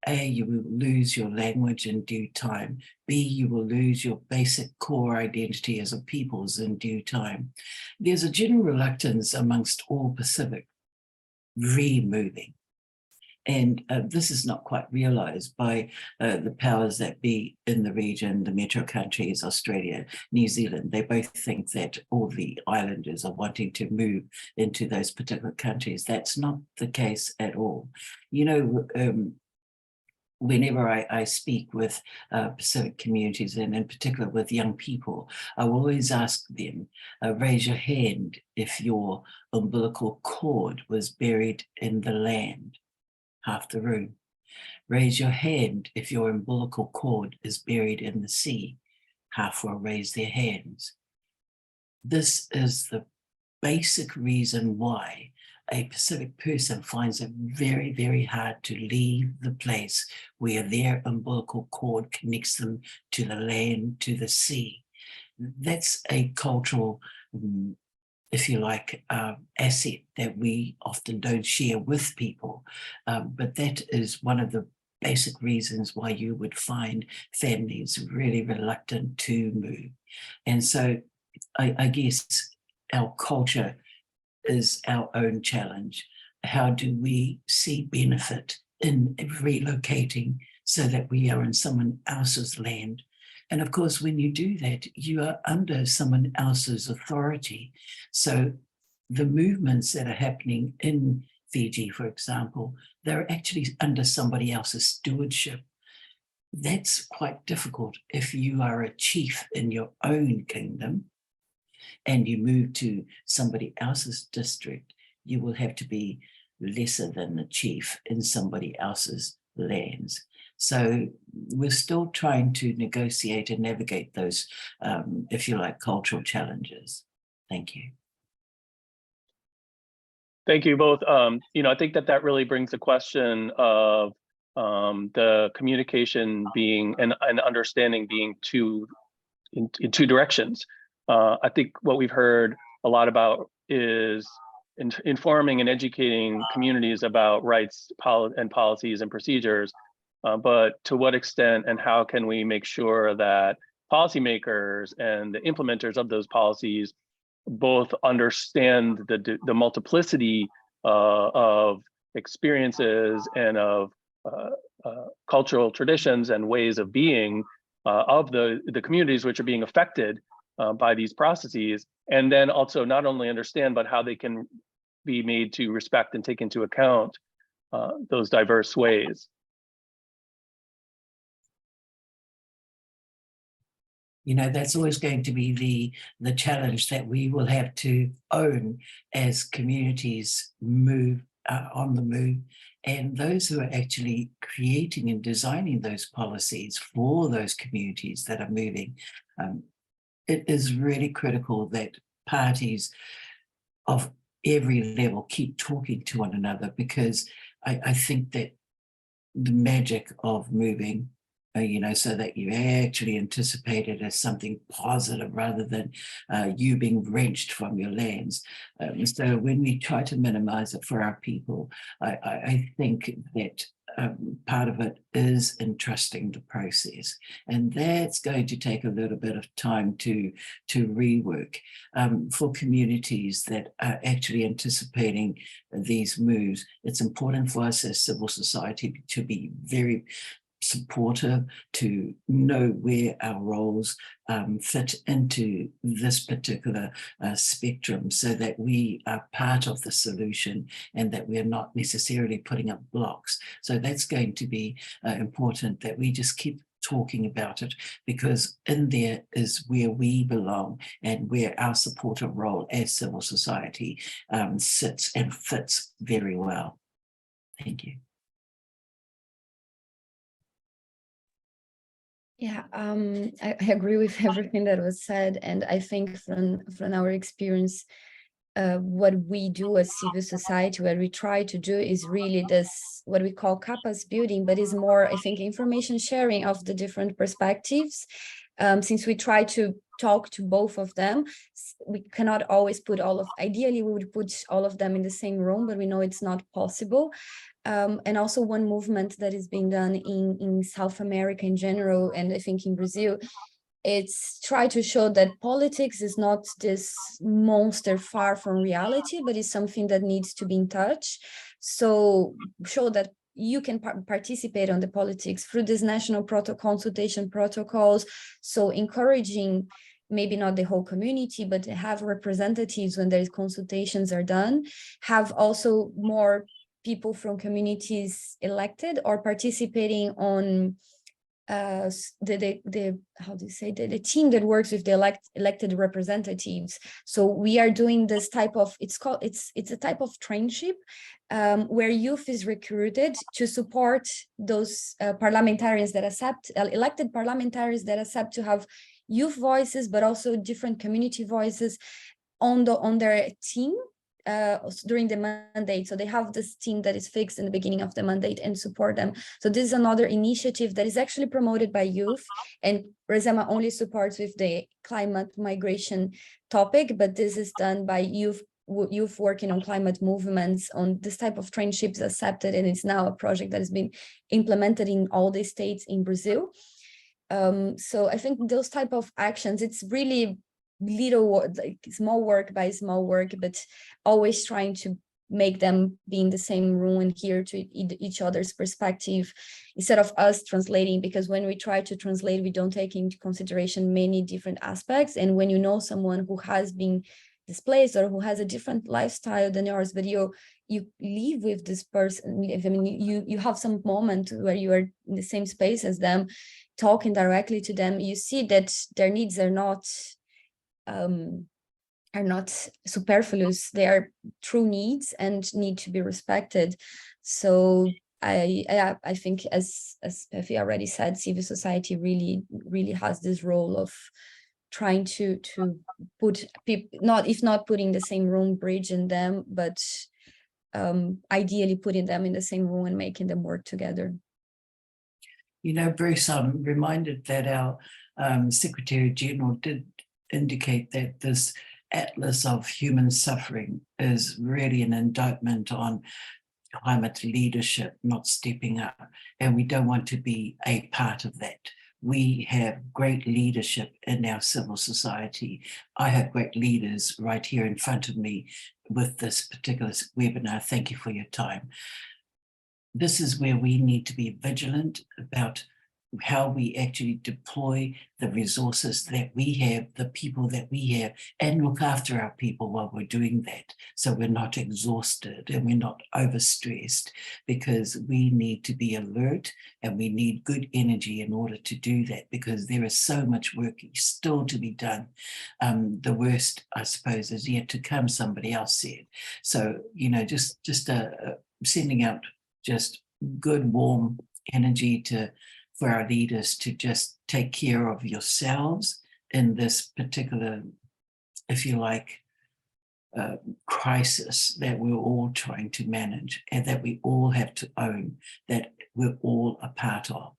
C: A, you will lose your language in due time. B, you will lose your basic core identity as a peoples in due time. There's a general reluctance amongst all Pacific re-moving. And this is not quite realized by the powers that be in the region, the metro countries, Australia, New Zealand. They both think that all the islanders are wanting to move into those particular countries. That's not the case at all. You know, whenever I speak with Pacific communities, and in particular with young people, I will always ask them, raise your hand if your umbilical cord was buried in the land. Half the room. Raise your hand if your umbilical cord is buried in the sea. Half will raise their hands. This is the basic reason why a Pacific person finds it very, very hard to leave the place where their umbilical cord connects them to the land, to the sea. That's a cultural if you like, asset that we often don't share with people. But that is one of the basic reasons why you would find families really reluctant to move. And so I guess our culture is our own challenge. How do we see benefit in relocating so that we are in someone else's land? And of course, when you do that, you are under someone else's authority. So the movements that are happening in Fiji, for example, they're actually under somebody else's stewardship. That's quite difficult. If you are a chief in your own kingdom and you move to somebody else's district, you will have to be lesser than the chief in somebody else's lands. So we're still trying to negotiate and navigate those, if you like, cultural challenges. Thank you.
A: Thank you both. You know, I think that really brings the question of the communication being and understanding being in two directions. I think what we've heard a lot about is informing and educating communities about rights and policies and procedures. But to what extent and how can we make sure that policymakers and the implementers of those policies both understand the multiplicity of experiences and of cultural traditions and ways of being of the communities which are being affected by these processes, and then also not only understand, but how they can be made to respect and take into account those diverse ways.
C: You know, that's always going to be the challenge that we will have to own as communities move on the move. And those who are actually creating and designing those policies for those communities that are moving, it is really critical that parties of every level keep talking to one another, because I think that the magic of moving, you know, so that you actually anticipate it as something positive rather than you being wrenched from your lands. So when we try to minimize it for our people, I think that part of it is entrusting the process, and that's going to take a little bit of time to rework for communities that are actually anticipating these moves. It's important for us as civil society to be very supportive, to know where our roles fit into this particular spectrum, so that we are part of the solution and that we are not necessarily putting up blocks. So that's going to be important, that we just keep talking about it, because in there is where we belong and where our supportive role as civil society sits and fits very well. Thank you.
B: Yeah, I agree with everything that was said, and I think from our experience, what we do as civil society, what we try to do is really this, what we call capas building, but is more, I think, information sharing of the different perspectives. Since we try to talk to both of them, we cannot always put ideally we would put all of them in the same room, but we know it's not possible. And also one movement that is being done in South America in general, and I think in Brazil, it's try to show that politics is not this monster far from reality, but is something that needs to be in touch. So show that you can participate on the politics through this national consultation protocols. So encouraging maybe not the whole community, but have representatives when there's consultations are done, have also more people from communities elected or participating on the how do you say, the team that works with the elected representatives. So we are doing this type of, it's a type of trainship where youth is recruited to support those parliamentarians that accept, elected parliamentarians that accept to have youth voices, but also different community voices on their team during the mandate. So they have this team that is fixed in the beginning of the mandate and support them. So this is another initiative that is actually promoted by youth, and Resema only supports with the climate migration topic, but this is done by youth working on climate movements, on this type of trainships accepted, and it's now a project that has been implemented in all the states in Brazil. So I think those type of actions, it's really little work, like small work by small work, but always trying to make them be in the same room and hear to each other's perspective instead of us translating, because when we try to translate, we don't take into consideration many different aspects. And when you know someone who has been displaced or who has a different lifestyle than yours, but you live with this person, I mean, you have some moment where you are in the same space as them, talking directly to them, you see that their needs are not superfluous. They are true needs and need to be respected. So I think, as Pefi already said, civil society really has this role of trying to put people, if not putting the same room, bridging them, but ideally putting them in the same room and making them work together.
C: You know, Bruce, I'm reminded that our Secretary General did indicate that this atlas of human suffering is really an indictment on climate leadership not stepping up, and we don't want to be a part of that. We have great leadership in our civil society. I have great leaders right here in front of me with this particular webinar. Thank you for your time. This is where we need to be vigilant about how we actually deploy the resources that we have, the people that we have, and look after our people while we're doing that. So we're not exhausted and we're not overstressed, because we need to be alert and we need good energy in order to do that, because there is so much work still to be done. The worst, I suppose, is yet to come, somebody else said. So, you know, just sending out just good, warm energy for our leaders to just take care of yourselves in this particular, if you like, crisis that we're all trying to manage and that we all have to own, that we're all a part of.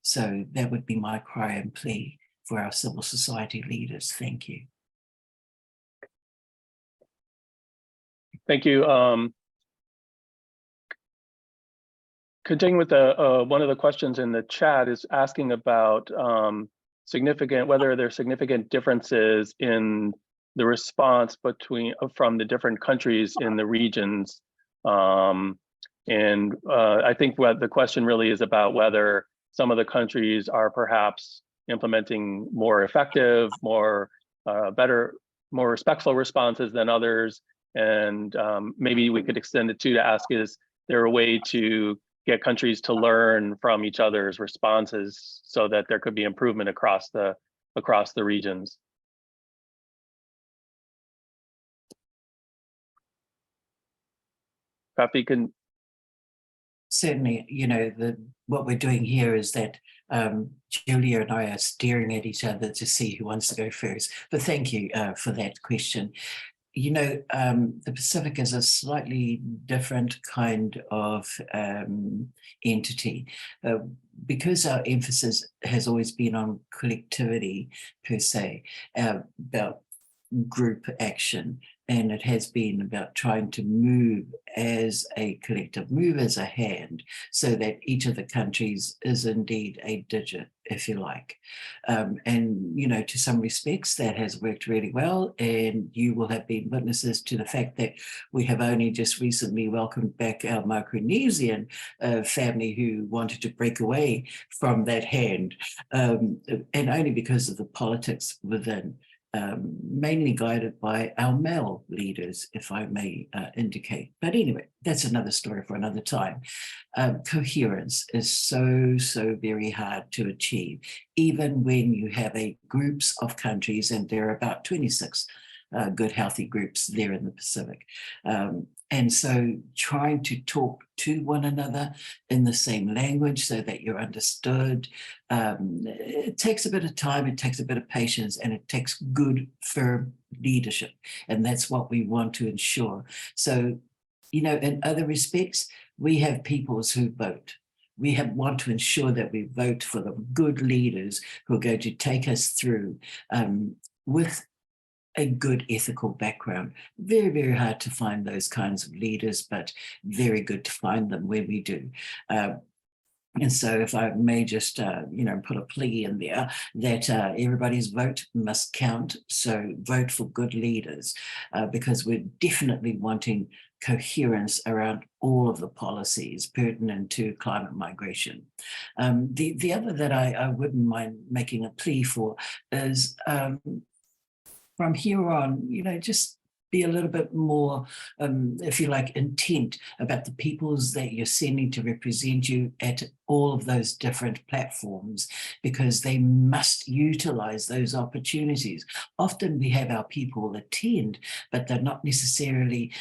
C: So that would be my cry and plea for our civil society leaders. Thank you.
A: Thank you. continuing with the one of the questions in the chat is asking about whether there's significant differences in the response from the different countries in the regions. I think what the question really is about whether some of the countries are perhaps implementing more effective, better, more respectful responses than others. And maybe we could extend it to ask, is there a way to get countries to learn from each other's responses so that there could be improvement across the regions? Rafi, can
C: certainly, you know, what we're doing here is that Julia and I are staring at each other to see who wants to go first. But thank you for that question. You know, the Pacific is a slightly different kind of entity. Because our emphasis has always been on collectivity per se, about group action, and it has been about trying to move as a collective, move as a hand, so that each of the countries is indeed a digit, if you like. And, you know, to some respects, that has worked really well, and you will have been witnesses to the fact that we have only just recently welcomed back our Micronesian family who wanted to break away from that hand, and only because of the politics within. Mainly guided by our male leaders, if I may indicate. But anyway, that's another story for another time. Coherence is so very hard to achieve, even when you have groups of countries, and there are about 26 good, healthy groups there in the Pacific. And so trying to talk to one another in the same language so that you're understood, it takes a bit of time, it takes a bit of patience, and it takes good, firm leadership. And that's what we want to ensure. So, you know, in other respects, we have peoples who vote. We want to ensure that we vote for the good leaders who are going to take us through with a good ethical background. Very, very hard to find those kinds of leaders, but very good to find them where we do. And so if I may just, you know, put a plea in there that everybody's vote must count. So vote for good leaders, because we're definitely wanting coherence around all of the policies pertinent to climate migration. The other that I wouldn't mind making a plea for is from here on, you know, just be a little bit more, if you like, intent about the peoples that you're sending to represent you at all of those different platforms, because they must utilize those opportunities. Often we have our people attend, but they're not necessarily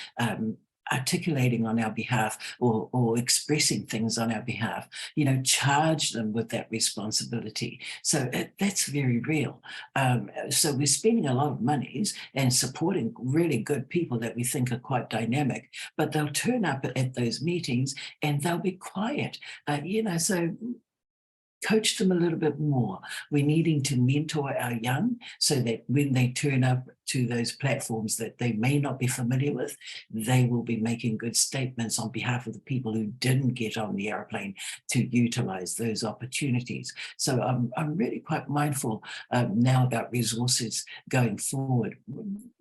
C: articulating on our behalf or expressing things on our behalf. You know, charge them with that responsibility. So that's very real. So we're spending a lot of monies and supporting really good people that we think are quite dynamic, but they'll turn up at those meetings and they'll be quiet. You know, so coach them a little bit more. We're needing to mentor our young so that when they turn up to those platforms that they may not be familiar with, they will be making good statements on behalf of the people who didn't get on the airplane to utilize those opportunities. So I'm really quite mindful now about resources going forward.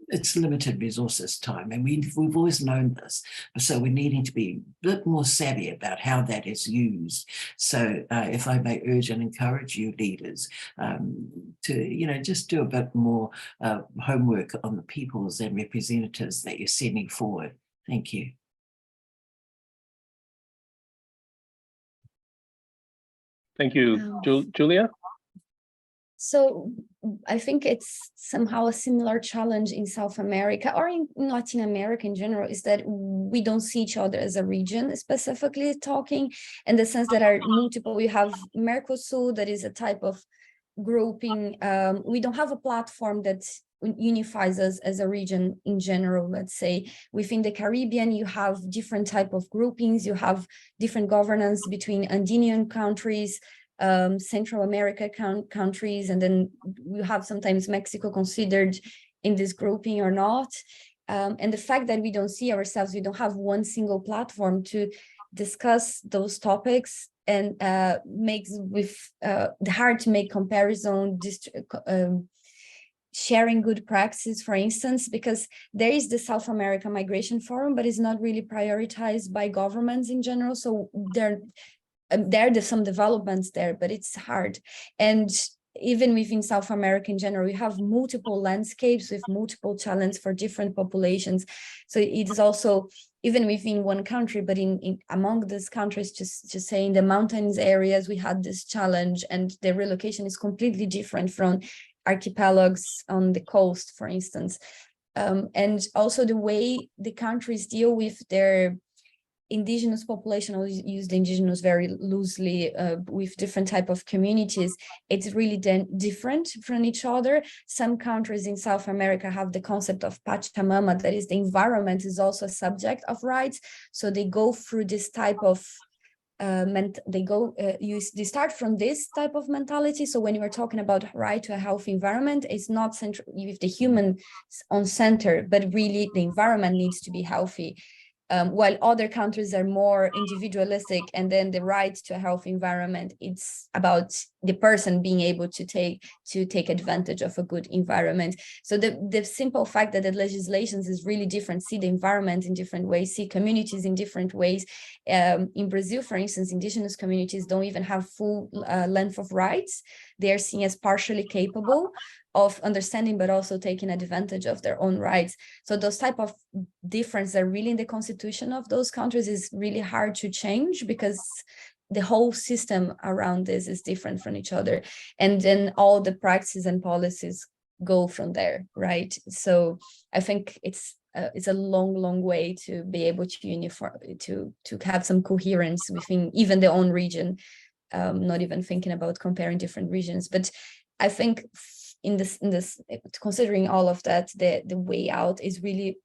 C: It's limited resources time, and we've always known this. So we're needing to be a bit more savvy about how that is used. So if I may urge and encourage you leaders to, you know, just do a bit more homework on the peoples and representatives that you're sending forward. Thank you.
A: Thank you, Julia.
B: So I think it's somehow a similar challenge in South America or in Latin America in general, is that we don't see each other as a region, specifically talking, in the sense that are multiple. We have Mercosur, that is a type of grouping. We don't have a platform that unifies us as a region in general. Let's say within the Caribbean, you have different type of groupings, you have different governance between Andean countries, Central America countries, and then we have sometimes Mexico considered in this grouping or not. And the fact that we don't see ourselves, we don't have one single platform to discuss those topics and makes with hard to make comparison, sharing good practices, for instance, because there is the South America Migration Forum, but it's not really prioritized by governments in general. So there are some developments there, but it's hard. And even within South America in general, we have multiple landscapes with multiple challenges for different populations. So it is also, even within one country, but in among these countries, just say in the mountains areas, we had this challenge, and the relocation is completely different from archipelagos on the coast, for instance. And also the way the countries deal with their indigenous population, I'll use the indigenous very loosely, with different type of communities, it's really different from each other. Some countries in South America have the concept of Pachamama, that is, the environment is also a subject of rights. So they go through this type of they start from this type of mentality. So when you are talking about right to a healthy environment, it's not central with the human on center, but really the environment needs to be healthy. While other countries are more individualistic, and then the right to a healthy environment, it's about the person being able to take advantage of a good environment. So the simple fact that the legislations is really different, see the environment in different ways, see communities in different ways. In Brazil, for instance, indigenous communities don't even have full length of rights. They are seen as partially capable of understanding, but also taking advantage of their own rights. So those type of differences are really in the constitution of those countries is really hard to change, because the whole system around this is different from each other. And then all the practices and policies go from there, right? So I think it's a long way to be able to have some coherence within even their own region, not even thinking about comparing different regions. But I think in this considering all of that, the way out is really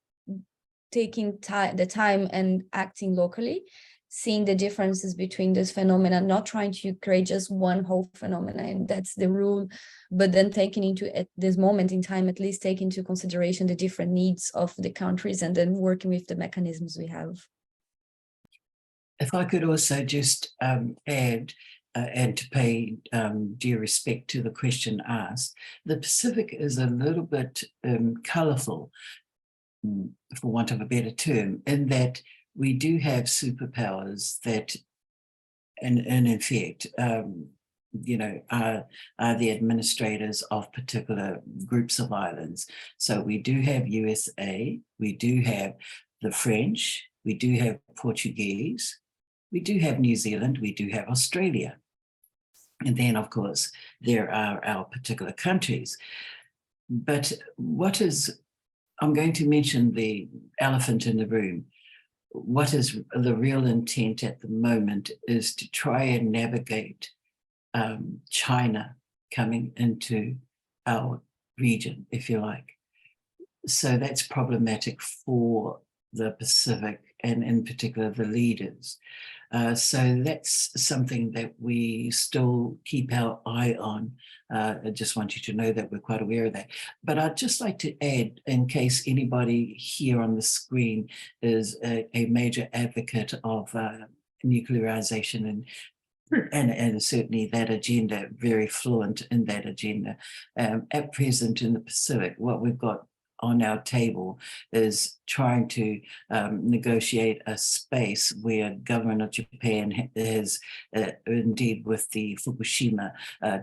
B: taking the time and acting locally, seeing the differences between this phenomena, not trying to create just one whole phenomena, and that's the rule, but then taking into, at this moment in time, at least take into consideration the different needs of the countries, and then working with the mechanisms we have.
C: If I could also just add, and to pay due respect to the question asked, the Pacific is a little bit colourful, for want of a better term, in that we do have superpowers that, and in effect, you know, are the administrators of particular groups of islands. So we do have USA, we do have the French, we do have Portuguese, we do have New Zealand, we do have Australia. And then, of course, there are our particular countries. But what is, I'm going to mention the elephant in the room. What is the real intent at the moment is to try and navigate China coming into our region, if you like. So that's problematic for the Pacific, and in particular the leaders. So that's something that we still keep our eye on. I just want you to know that we're quite aware of that. But I'd just like to add, in case anybody here on the screen is a major advocate of nuclearization and certainly that agenda, very fluent in that agenda. At present in the Pacific, what we've got on our table is trying to negotiate a space where government of Japan has, indeed with the Fukushima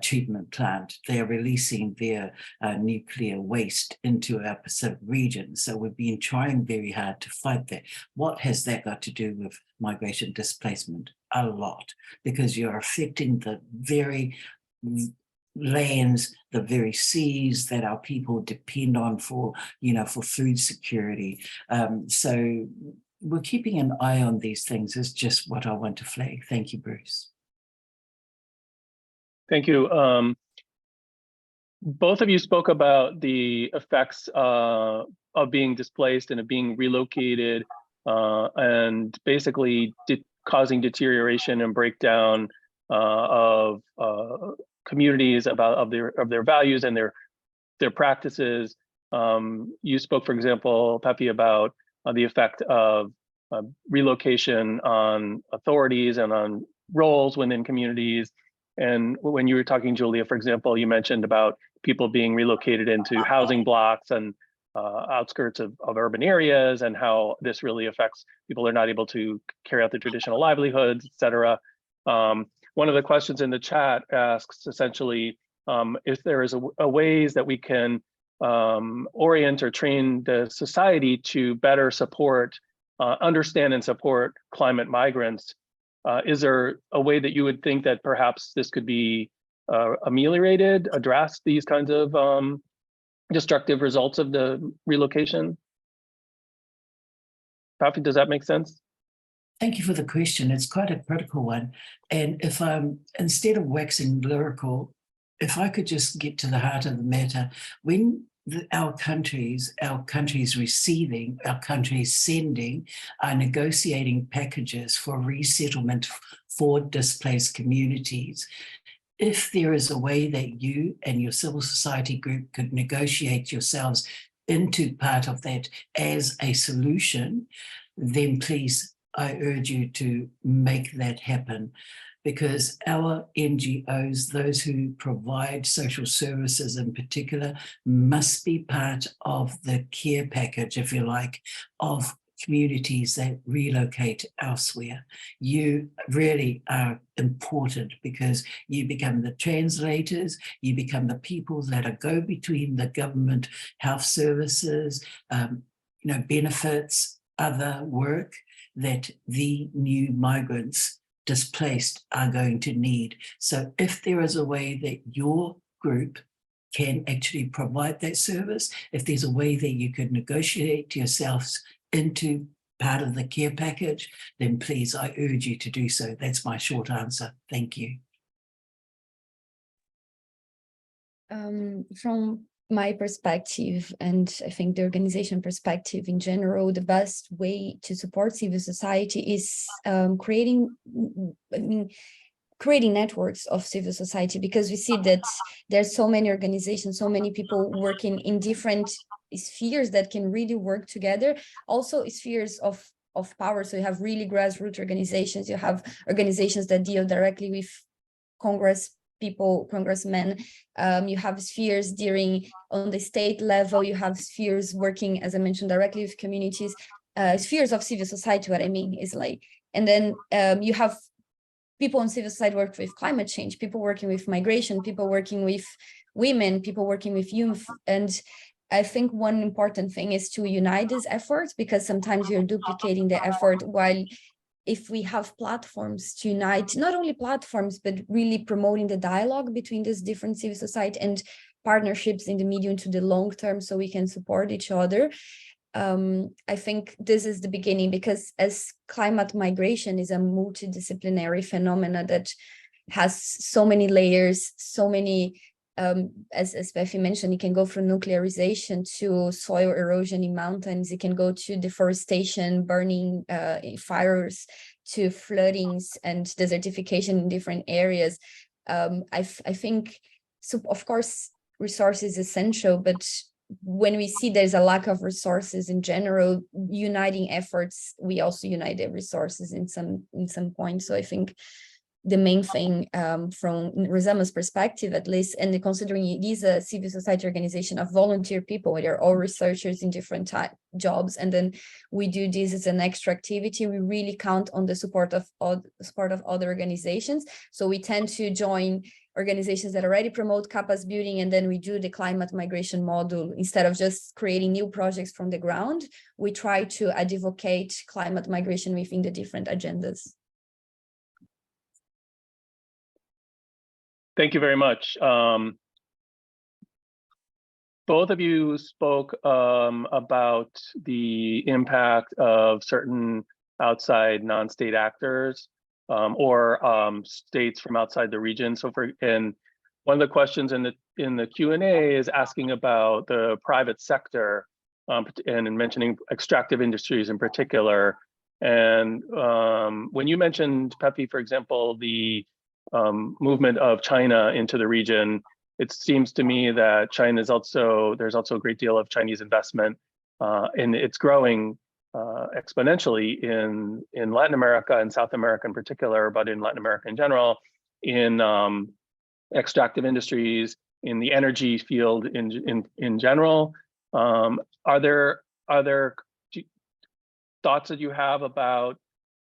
C: treatment plant, they're releasing their nuclear waste into our Pacific region. So we've been trying very hard to fight that. What has that got to do with migration displacement? A lot, because you're affecting the very lands, the very seas that our people depend on for, for food security. So we're keeping an eye on these things is just what I want to flag. Thank you, Bruce.
A: Thank you. Both of you spoke about the effects of being displaced and of being relocated, and basically causing deterioration and breakdown of communities of their values and their practices. You spoke, for example, Pepe, about the effect of relocation on authorities and on roles within communities. And when you were talking, Julia, for example, you mentioned about people being relocated into housing blocks and outskirts of urban areas, and how this really affects people. Are not able to carry out the traditional livelihoods, et cetera. One of the questions in the chat asks essentially if there is a ways that we can orient or train the society to better support, understand and support climate migrants. Is there a way that you would think that perhaps this could be ameliorated, address these kinds of destructive results of the relocation? Rafi, does that make sense?
C: Thank you for the question. It's quite a critical one. And if I'm, instead of waxing lyrical, if I could just get to the heart of the matter, when our countries receiving, our countries sending, are negotiating packages for resettlement for displaced communities, if there is a way that you and your civil society group could negotiate yourselves into part of that as a solution, then please, I urge you to make that happen, because our NGOs, those who provide social services in particular, must be part of the care package, if you like, of communities that relocate elsewhere. You really are important, because you become the translators, you become the people that are go between the government health services, benefits, other work that the new migrants displaced are going to need. So if there is a way that your group can actually provide that service, if there's a way that you could negotiate yourselves into part of the care package, then please, I urge you to do so. That's my short answer. Thank you.
B: From my perspective, and I think the organization perspective in general, the best way to support civil society is creating networks of civil society, because we see that there's so many organizations, so many people working in different spheres that can really work together. Also spheres of power. So you have really grassroots organizations, you have organizations that deal directly with congressmen, you have spheres dealing on the state level, you have spheres working, as I mentioned, directly with communities, spheres of civil society. What I mean is like, and then you have people in civil society work with climate change, people working with migration, people working with women, people working with youth. And I think one important thing is to unite these efforts, because sometimes you're duplicating the effort, while if we have platforms to unite, not only platforms, but really promoting the dialogue between these different civil society and partnerships in the medium to the long term, so we can support each other. I think this is the beginning, because as climate migration is a multidisciplinary phenomena that has so many layers, so many, as Befi mentioned, it can go from nuclearization to soil erosion in mountains, it can go to deforestation, burning, fires, to floodings and desertification in different areas. I think, so of course, resources is essential, but when we see there's a lack of resources in general, uniting efforts, we also unite the resources in some point. So I think the main thing from Resama's perspective, at least, and considering it is a civil society organization of volunteer people, they're all researchers in different jobs, and then we do this as an extra activity, we really count on the support of other organizations. So we tend to join organizations that already promote capacity building, and then we do the climate migration module. Instead of just creating new projects from the ground, we try to advocate climate migration within the different agendas.
A: Thank you very much. Both of you spoke about the impact of certain outside non-state actors or states from outside the region. So and one of the questions in the Q&A is asking about the private sector and in mentioning extractive industries in particular. And when you mentioned, Pepe, for example, the movement of China into the region, it seems to me that there's also a great deal of Chinese investment, and it's growing exponentially in Latin America and South America in particular, but in Latin America in general, in extractive industries, in the energy field in general. Are there thoughts that you have about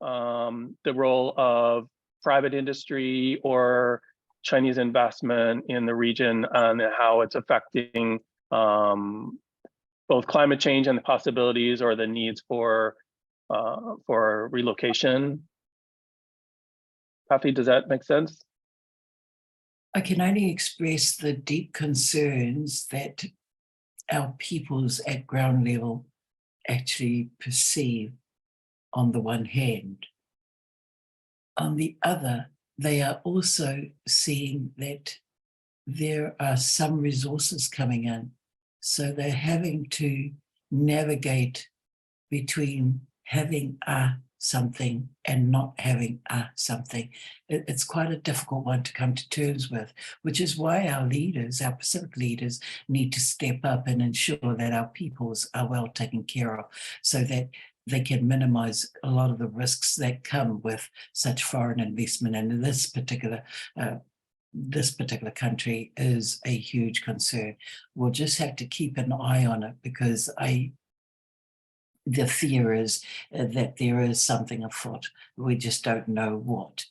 A: the role of private industry or Chinese investment in the region and how it's affecting both climate change and the possibilities or the needs for relocation? Pafi, does that make sense?
C: I can only express the deep concerns that our peoples at ground level actually perceive on the one hand. On the other, they are also seeing that there are some resources coming in. So they're having to navigate between having something and not having something. It's quite a difficult one to come to terms with, which is why our leaders, our Pacific leaders, need to step up and ensure that our peoples are well taken care of so that they can minimize a lot of the risks that come with such foreign investment. And this particular country is a huge concern. We'll just have to keep an eye on it because the fear is that there is something afoot. We just don't know what.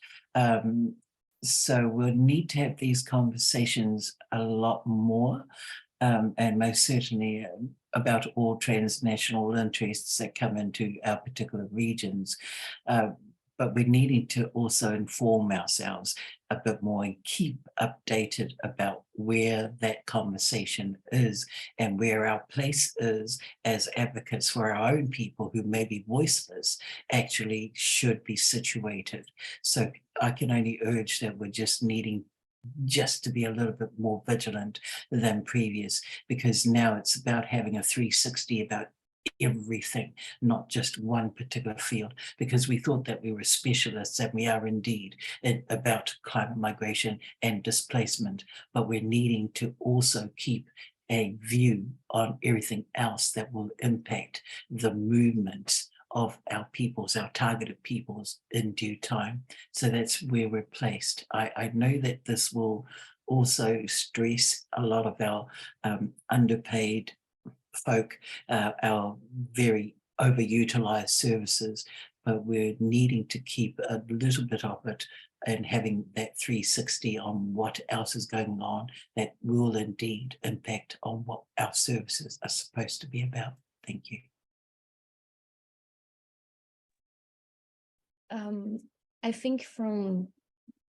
C: So we'll need to have these conversations a lot more, and most certainly about all transnational interests that come into our particular regions. But we're needing to also inform ourselves a bit more and keep updated about where that conversation is and where our place is as advocates for our own people who may be voiceless actually should be situated. So I can only urge that we're just needing just to be a little bit more vigilant than previous, because now it's about having a 360 about everything, not just one particular field, because we thought that we were specialists, and we are indeed about climate migration and displacement, but we're needing to also keep a view on everything else that will impact the movements of our peoples, our targeted peoples in due time. So that's where we're placed. I know that this will also stress a lot of our underpaid folk, our very overutilized services, but we're needing to keep a little bit of it and having that 360 on what else is going on that will indeed impact on what our services are supposed to be about. Thank you.
B: I think from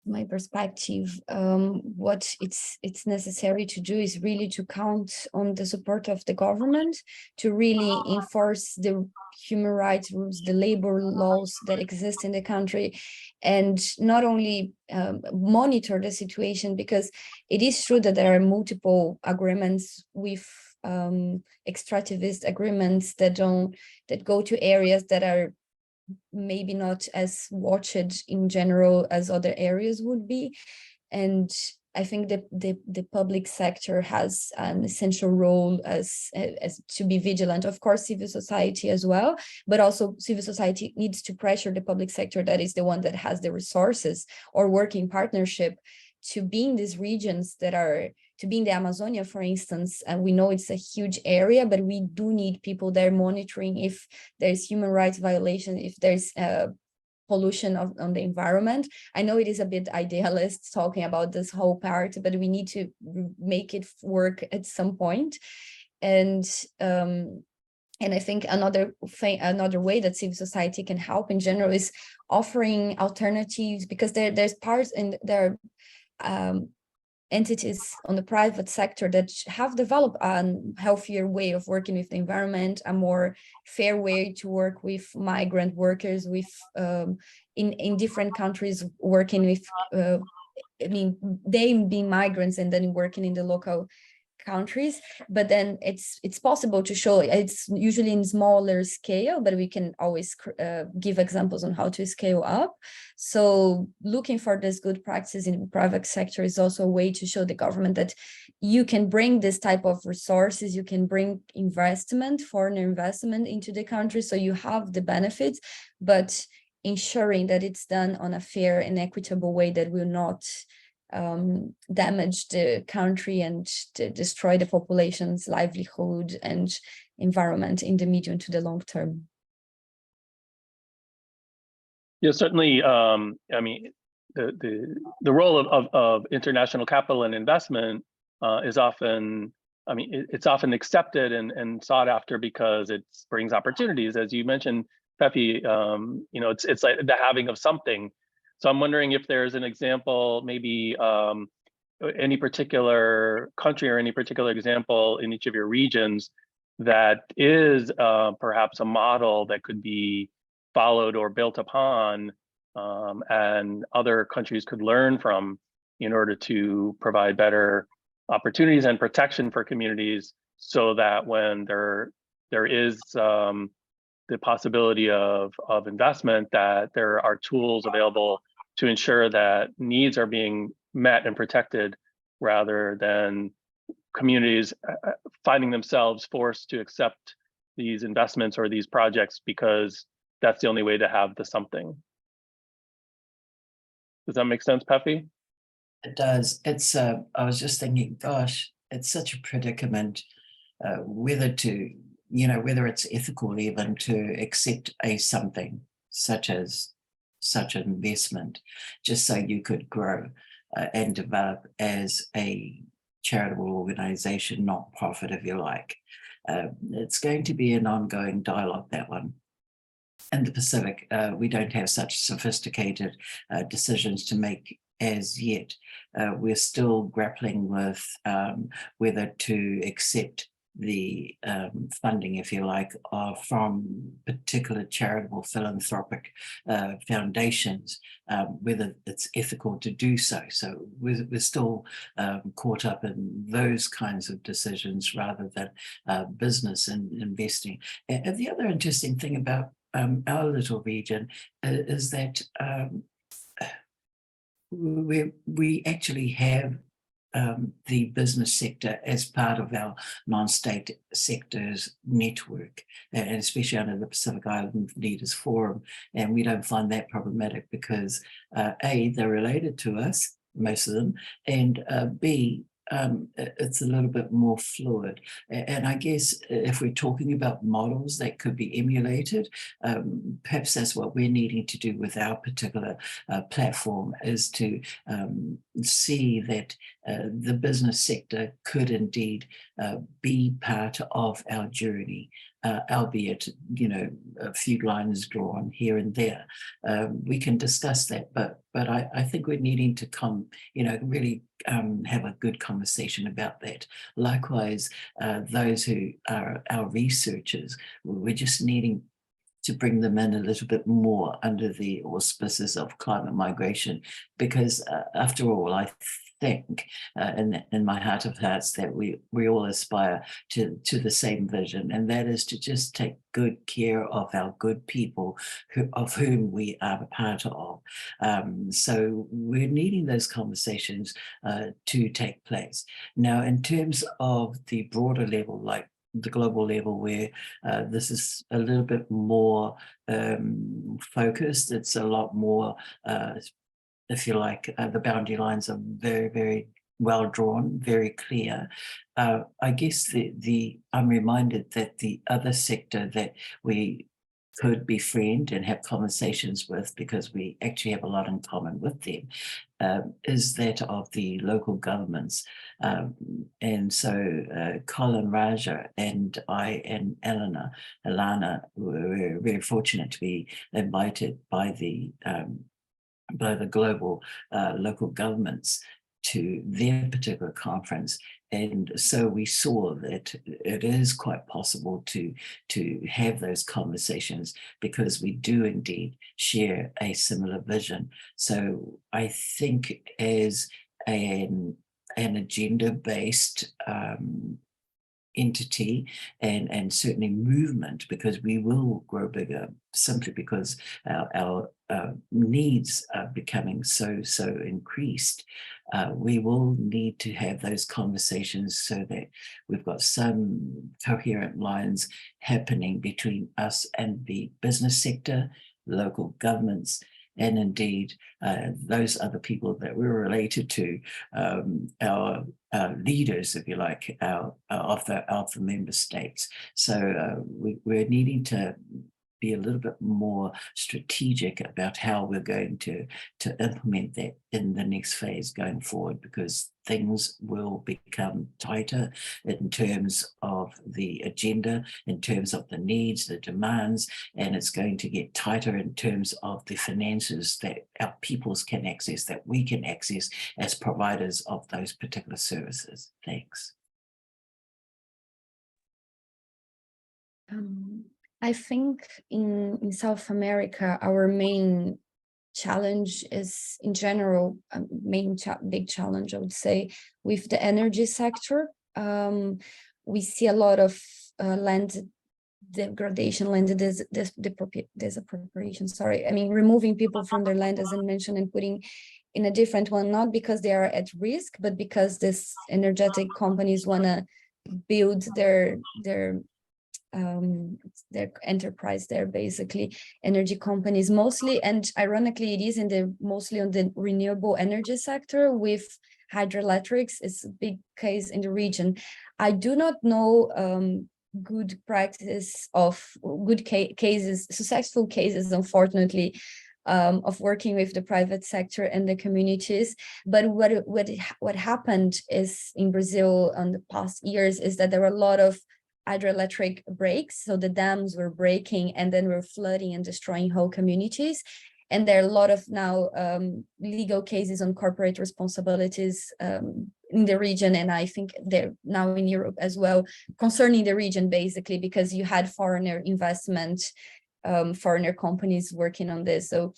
B: my perspective, what it's necessary to do is really to count on the support of the government to really enforce the human rights rules, the labor laws that exist in the country, and not only monitor the situation, because it is true that there are multiple agreements with extractivist agreements that go to areas that are maybe not as watched in general as other areas would be. And I think that the public sector has an essential role as to be vigilant. Of course, civil society as well, but also civil society needs to pressure the public sector, that is the one that has the resources or work in partnership to be in these regions that are, to be in the Amazonia, for instance. And we know it's a huge area, but we do need people there monitoring if there's human rights violation, if there's pollution on the environment. I know it is a bit idealist talking about this whole part, but we need to make it work at some point. And I think another way that civil society can help in general is offering alternatives, because there's parts and there are entities on the private sector that have developed a healthier way of working with the environment, a more fair way to work with migrant workers, with in different countries working with, I mean, they being migrants and then working in the local countries, but then it's possible to show. It's usually in smaller scale, but we can always give examples on how to scale up. So looking for this good practice in private sector is also a way to show the government that you can bring this type of resources, you can bring investment, foreign investment into the country, so you have the benefits, but ensuring that it's done on a fair and equitable way that will not damage the country and to destroy the population's livelihood and environment in the medium to the long term.
A: Yeah, certainly. I mean, the role of international capital and investment is often, I mean, it's often accepted and sought after because it brings opportunities, as you mentioned, Pepe. You know, it's like the having of something. So I'm wondering if there's an example, maybe any particular country or any particular example in each of your regions that is perhaps a model that could be followed or built upon, and other countries could learn from in order to provide better opportunities and protection for communities, so that when there is the possibility of investment, that there are tools available to ensure that needs are being met and protected, rather than communities finding themselves forced to accept these investments or these projects because that's the only way to have the something. Does that make sense, Pepe?
C: It does. It's, I was just thinking, gosh, it's such a predicament, whether to, you know, whether it's ethical even to accept a something such as such an investment, just so you could grow and develop as a charitable organization, not profit, if you like. It's going to be an ongoing dialogue, that one. In the Pacific, we don't have such sophisticated decisions to make as yet. We're still grappling with whether to accept the funding, if you like, from particular charitable philanthropic foundations, whether it's ethical to do so. So we're still caught up in those kinds of decisions rather than business and investing. And the other interesting thing about our little region is that we actually have the business sector as part of our non-state sectors network, and especially under the Pacific Island Leaders Forum. And we don't find that problematic because A, they're related to us, most of them, and B, it's a little bit more fluid. And I guess if we're talking about models that could be emulated, perhaps that's what we're needing to do with our particular platform, is to see that the business sector could indeed be part of our journey, albeit, you know, a few lines drawn here and there. We can discuss that, but I think we're needing to come, you know, really have a good conversation about that. Likewise, those who are our researchers, we're just needing to bring them in a little bit more under the auspices of climate migration, because after all, I think in my heart of hearts that we all aspire to the same vision, and that is to just take good care of our good people of whom we are a part of. So we're needing those conversations to take place. Now, in terms of the broader level, like the global level, where this is a little bit more focused, it's a lot more, if you like, the boundary lines are very, very well drawn, very clear. I guess I'm reminded that the other sector that we could befriend and have conversations with, because we actually have a lot in common with them, is that of the local governments. And so Colin Raja and I and Alana were very fortunate to be invited by the global local governments to their particular conference. And so we saw that it is quite possible to have those conversations, because we do indeed share a similar vision. So I think as an an agenda-based entity and certainly movement, because we will grow bigger simply because our needs are becoming so increased. We will need to have those conversations so that we've got some coherent lines happening between us and the business sector, local governments, and indeed those other people that we're related to, our leaders, if you like, our of the member states. So we're needing to be a little bit more strategic about how we're going to implement that in the next phase going forward, because things will become tighter in terms of the agenda, in terms of the needs, the demands, and it's going to get tighter in terms of the finances that our peoples can access, that we can access as providers of those particular services. Thanks.
B: I think in South America, our main challenge is, in general, big challenge, I would say, with the energy sector. We see a lot of land degradation, land disappropriation, sorry. I mean, removing people from their land, as I mentioned, and putting in a different one, not because they are at risk, but because this energetic companies want to build their enterprise there, basically energy companies mostly, and ironically it is mostly on the renewable energy sector with hydroelectrics. It's a big case in the region. I do not know good practice of cases, successful cases, unfortunately, of working with the private sector and the communities. But what happened is in Brazil in the past years is that there were a lot of hydroelectric breaks, so the dams were breaking and then were flooding and destroying whole communities. And there are a lot of now legal cases on corporate responsibilities in the region, and I think they're now in Europe as well, concerning the region, basically, because you had foreigner investment, foreigner companies working on this. So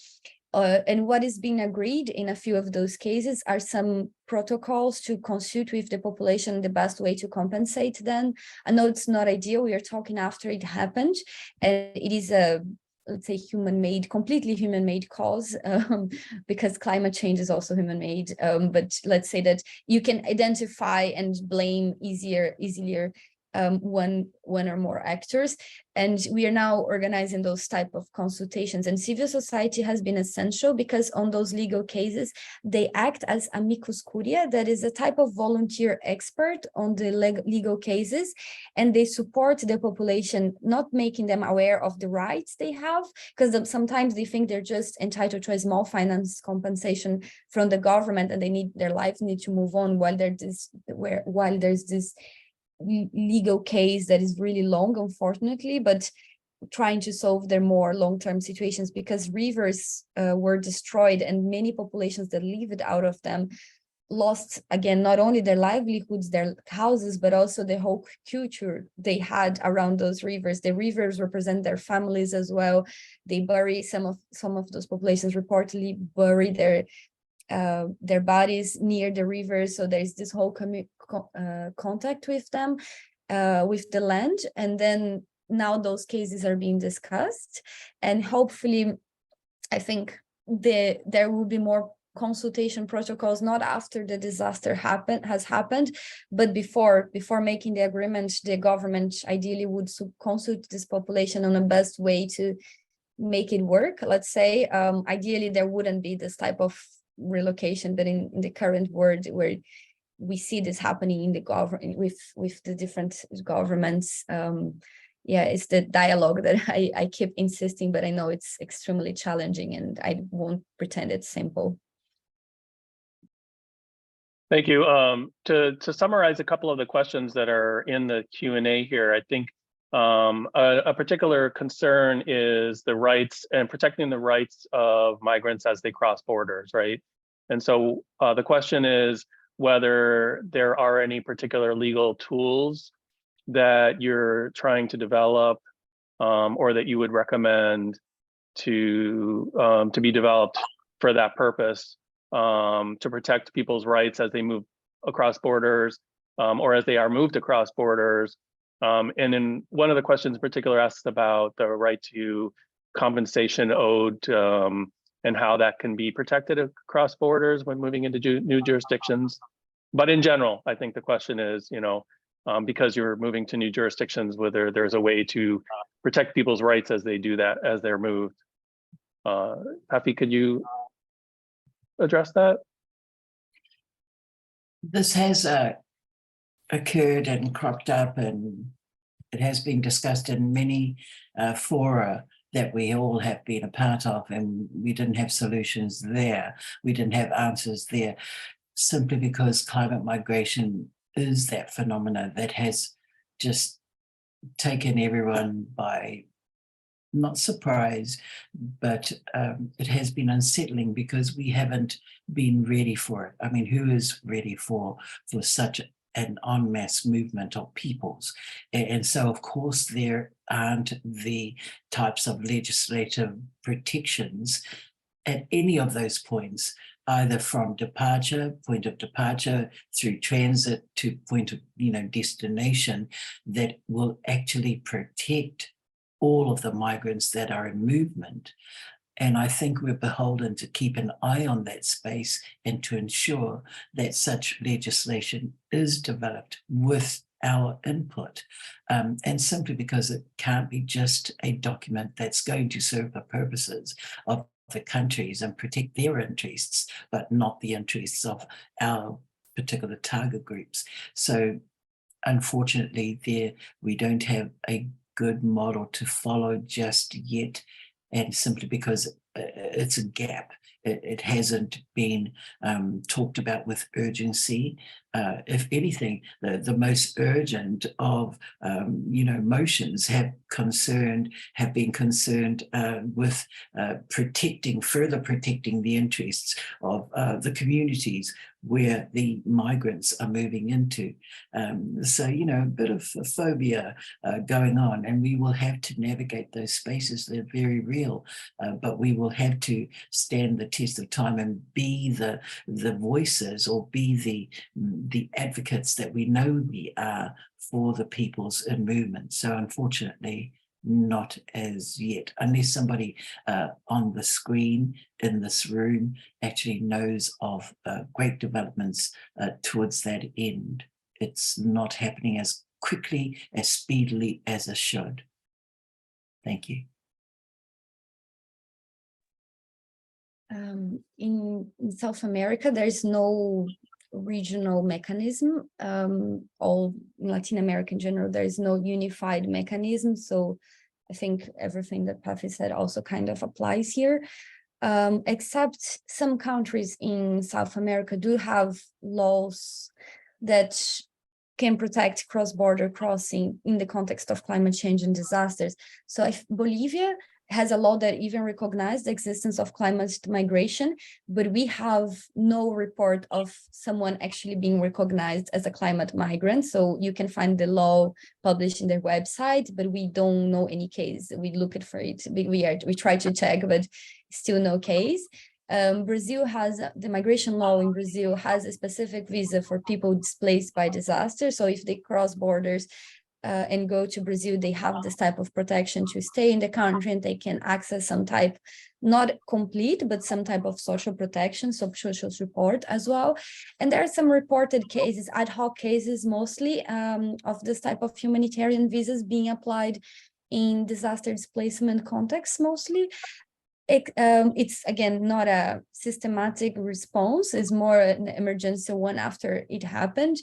B: and what is being agreed in a few of those cases are some protocols to consult with the population the best way to compensate them. I know it's not ideal. We are talking after it happened, and it is a, let's say, human-made, completely human-made cause, because climate change is also human-made. But let's say that you can identify and blame easier one or more actors, and we are now organizing those type of consultations. And civil society has been essential, because on those legal cases they act as amicus curiae, that is a type of volunteer expert on the legal cases, and they support the population, not making them aware of the rights they have, because sometimes they think they're just entitled to a small finance compensation from the government, and their lives need to move on while there's this legal case that is really long, unfortunately, but trying to solve their more long-term situations, because rivers were destroyed, and many populations that lived out of them lost, again, not only their livelihoods, their houses, but also the whole culture they had around those rivers. The rivers represent their families as well. They bury some of those populations, reportedly bury their bodies near the rivers, so there's this whole contact with them, with the land. And then now those cases are being discussed, and hopefully I think there will be more consultation protocols, not after the disaster has happened, but before making the agreement. The government ideally would consult this population on the best way to make it work, let's say. Ideally there wouldn't be this type of relocation, but in the current world, where we see this happening in the government with the different governments, yeah, it's the dialogue that I keep insisting, but I know it's extremely challenging, and I won't pretend it's simple.
A: Thank you. To summarize a couple of the questions that are in the Q&A here, I think a particular concern is the rights and protecting the rights of migrants as they cross borders, right? And so the question is whether there are any particular legal tools that you're trying to develop or that you would recommend to be developed for that purpose, to protect people's rights as they move across borders, or as they are moved across borders. And then one of the questions in particular asks about the right to compensation owed, and how that can be protected across borders when moving into new jurisdictions. But in general, I think the question is, because you're moving to new jurisdictions, whether there's a way to protect people's rights as they do that, as they're moved. Pafi, could you address that?
C: This has occurred and cropped up, and it has been discussed in many fora that we all have been a part of, and we didn't have solutions there. We didn't have answers there, simply because climate migration is that phenomena that has just taken everyone by, not surprise, but it has been unsettling because we haven't been ready for it. I mean, who is ready for such an en masse movement of peoples? And so, of course, there aren't the types of legislative protections at any of those points, either from point of departure, through transit to point of destination, that will actually protect all of the migrants that are in movement. And I think we're beholden to keep an eye on that space and to ensure that such legislation is developed with our input. And simply because it can't be just a document that's going to serve the purposes of the countries and protect their interests, but not the interests of our particular target groups. So unfortunately, we don't have a good model to follow just yet, and simply because it's a gap. It hasn't been talked about with urgency. If anything, the most urgent of motions have been concerned with further protecting the interests of the communities where the migrants are moving into. So, a bit of a phobia going on, and we will have to navigate those spaces. They're very real, but we will have to stand the test of time and be the voices, or be the advocates that we know we are for the peoples in movement. So unfortunately, not as yet, unless somebody on the screen in this room actually knows of great developments towards that end. It's not happening as quickly, as speedily as it should. Thank you.
B: In South America, there is no regional mechanism. All in Latin America in general, there is no unified mechanism. So I think everything that Pafi said also kind of applies here. Except some countries in South America do have laws that can protect cross-border crossing in the context of climate change and disasters. So if Bolivia has a law that even recognizes the existence of climate migration, but we have no report of someone actually being recognized as a climate migrant. So you can find the law published in their website, but we don't know any case. We looked for it. We try to check, but still no case. Brazil has the migration law in Brazil has a specific visa for people displaced by disaster. So if they cross borders and go to Brazil, they have this type of protection to stay in the country, and they can access some type, not complete, but some type of social protection, so social support as well. And there are some reported cases, ad hoc cases mostly, of this type of humanitarian visas being applied in disaster displacement contexts mostly. It's again not a systematic response, it's more an emergency one after it happened.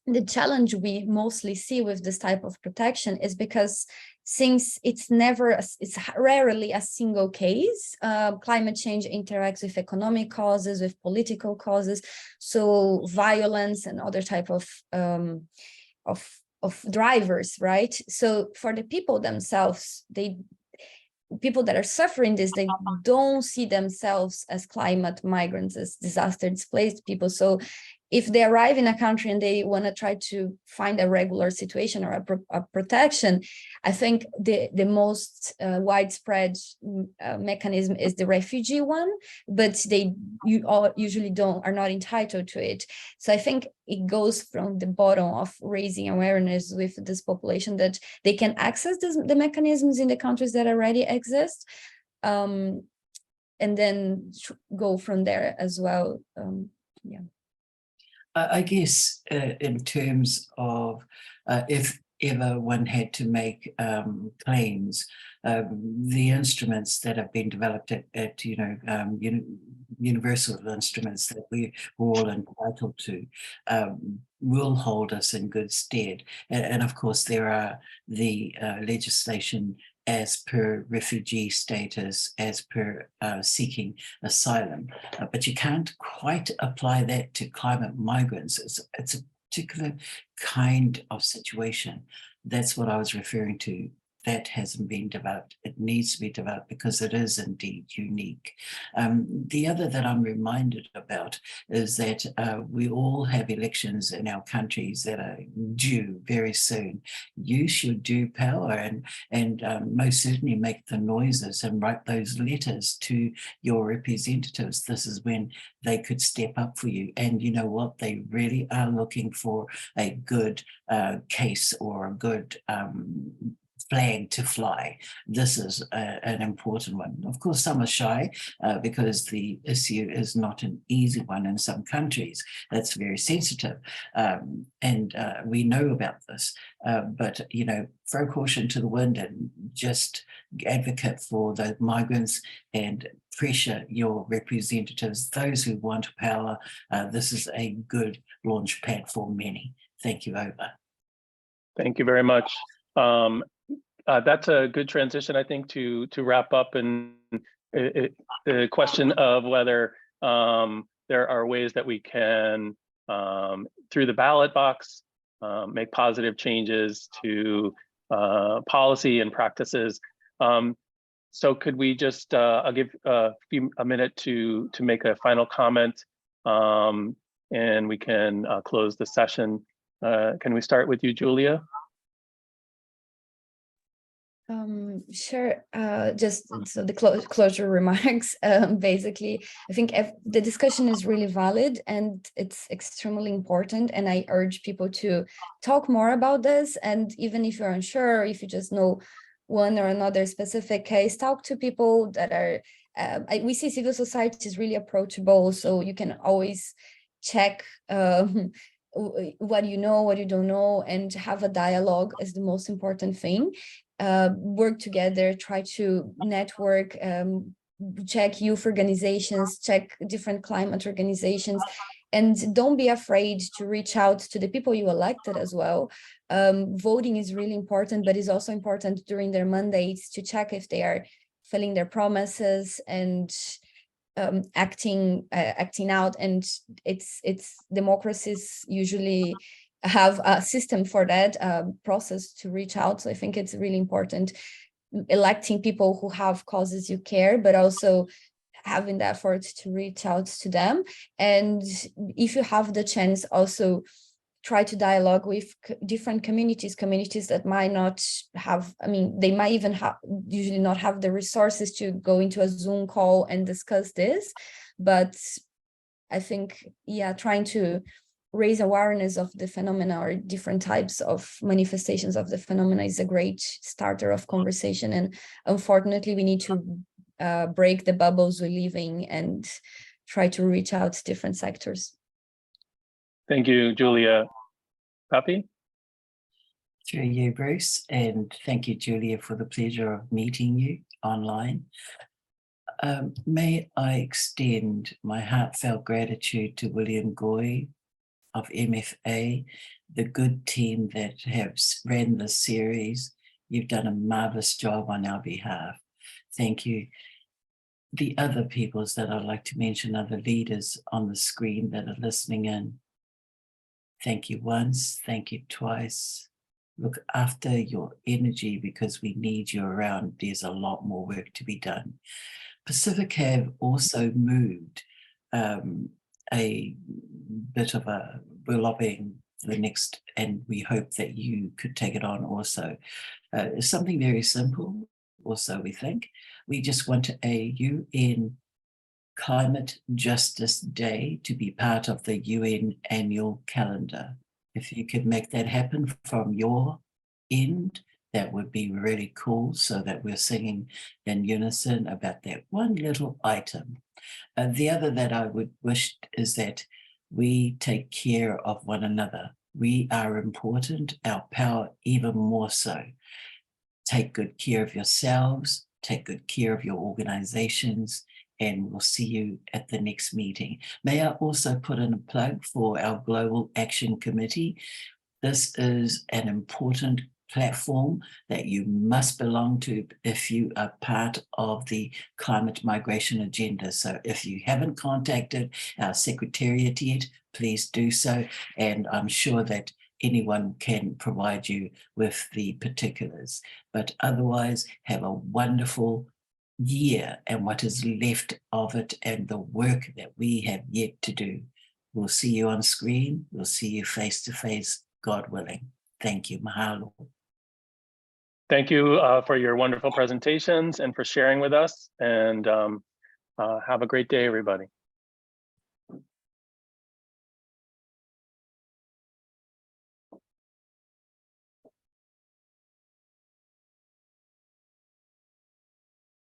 B: The challenge we mostly see with this type of protection is because since it's rarely a single case, climate change interacts with economic causes, with political causes, so violence and other type of drivers, right? So for the people themselves, people that are suffering this, they don't see themselves as climate migrants, as disaster displaced people. So if they arrive in a country and they want to try to find a regular situation or a protection, I think the most widespread mechanism is the refugee one, but usually are not entitled to it. So I think it goes from the bottom of raising awareness with this population that they can access the mechanisms in the countries that already exist, and then go from there as well. Yeah.
C: I guess in terms of if ever one had to make claims, the instruments that have been developed at universal instruments that we're all entitled to will hold us in good stead. And of course, there are the legislation as per refugee status, as per seeking asylum. But you can't quite apply that to climate migrants. It's a particular kind of situation. That's what I was referring to. That hasn't been developed. It needs to be developed because it is indeed unique. The other that I'm reminded about is that we all have elections in our countries that are due very soon. Use your due power and most certainly make the noises and write those letters to your representatives. This is when they could step up for you. And you know what? They really are looking for a good case or a good flag to fly. This is an important one. Of course, some are shy because the issue is not an easy one in some countries. That's very sensitive. And we know about this. But, you know, throw caution to the wind and just advocate for the migrants and pressure your representatives, those who want power. This is a good launch pad for many. Thank you, over.
A: Thank you very much. That's a good transition, I think, to wrap up, and the question of whether there are ways that we can, through the ballot box, make positive changes to policy and practices. So could we just, I'll give a minute to make a final comment, and we can close the session. Can we start with you, Julia?
B: Sure. Just so the closure remarks. Basically, I think the discussion is really valid and it's extremely important. And I urge people to talk more about this. And even if you're unsure, if you just know one or another specific case, talk to people that are. We see civil society is really approachable, so you can always check what you know, what you don't know, and have a dialogue is the most important thing. Work together, try to network, check youth organizations, check different climate organizations, and don't be afraid to reach out to the people you elected as well. Voting is really important, but it's also important during their mandates to check if they are fulfilling their promises and acting out. And it's democracies usually have a system for that process to reach out. So I think it's really important electing people who have causes you care, but also having the effort to reach out to them. And if you have the chance, also try to dialogue with different communities that might not have, I mean, they might even usually not have the resources to go into a Zoom call and discuss this. But I think, yeah, trying to raise awareness of the phenomena or different types of manifestations of the phenomena is a great starter of conversation. And unfortunately, we need to break the bubbles we live in and try to reach out to different sectors.
A: Thank you, Julia. Papi?
C: Through you, Bruce, and thank you, Julia, for the pleasure of meeting you online. May I extend my heartfelt gratitude to William Goy of MFA, the good team that has ran this series. You've done a marvelous job on our behalf. Thank you. The other peoples that I'd like to mention are the leaders on the screen that are listening in. Thank you once, thank you twice. Look after your energy because we need you around. There's a lot more work to be done. Pacific have also moved a bit of we're lobbying the next, and we hope that you could take it on also. Something very simple, also, we think. We just want a UN Climate Justice Day to be part of the UN annual calendar. If you could make that happen from your end, that would be really cool, so that we're singing in unison about that one little item. The other that I would wish is that we take care of one another. We are important, our power even more so. Take good care of yourselves, take good care of your organizations, and we'll see you at the next meeting. May I also put in a plug for our Global Action Committee? This is an important platform that you must belong to if you are part of the climate migration agenda. So if you haven't contacted our secretariat yet, please do so. And I'm sure that anyone can provide you with the particulars. But otherwise, have a wonderful year and what is left of it and the work that we have yet to do. We'll see you on screen. We'll see you face to face, God willing. Thank you. Mahalo.
A: Thank you for your wonderful presentations and for sharing with us. And have a great day, everybody.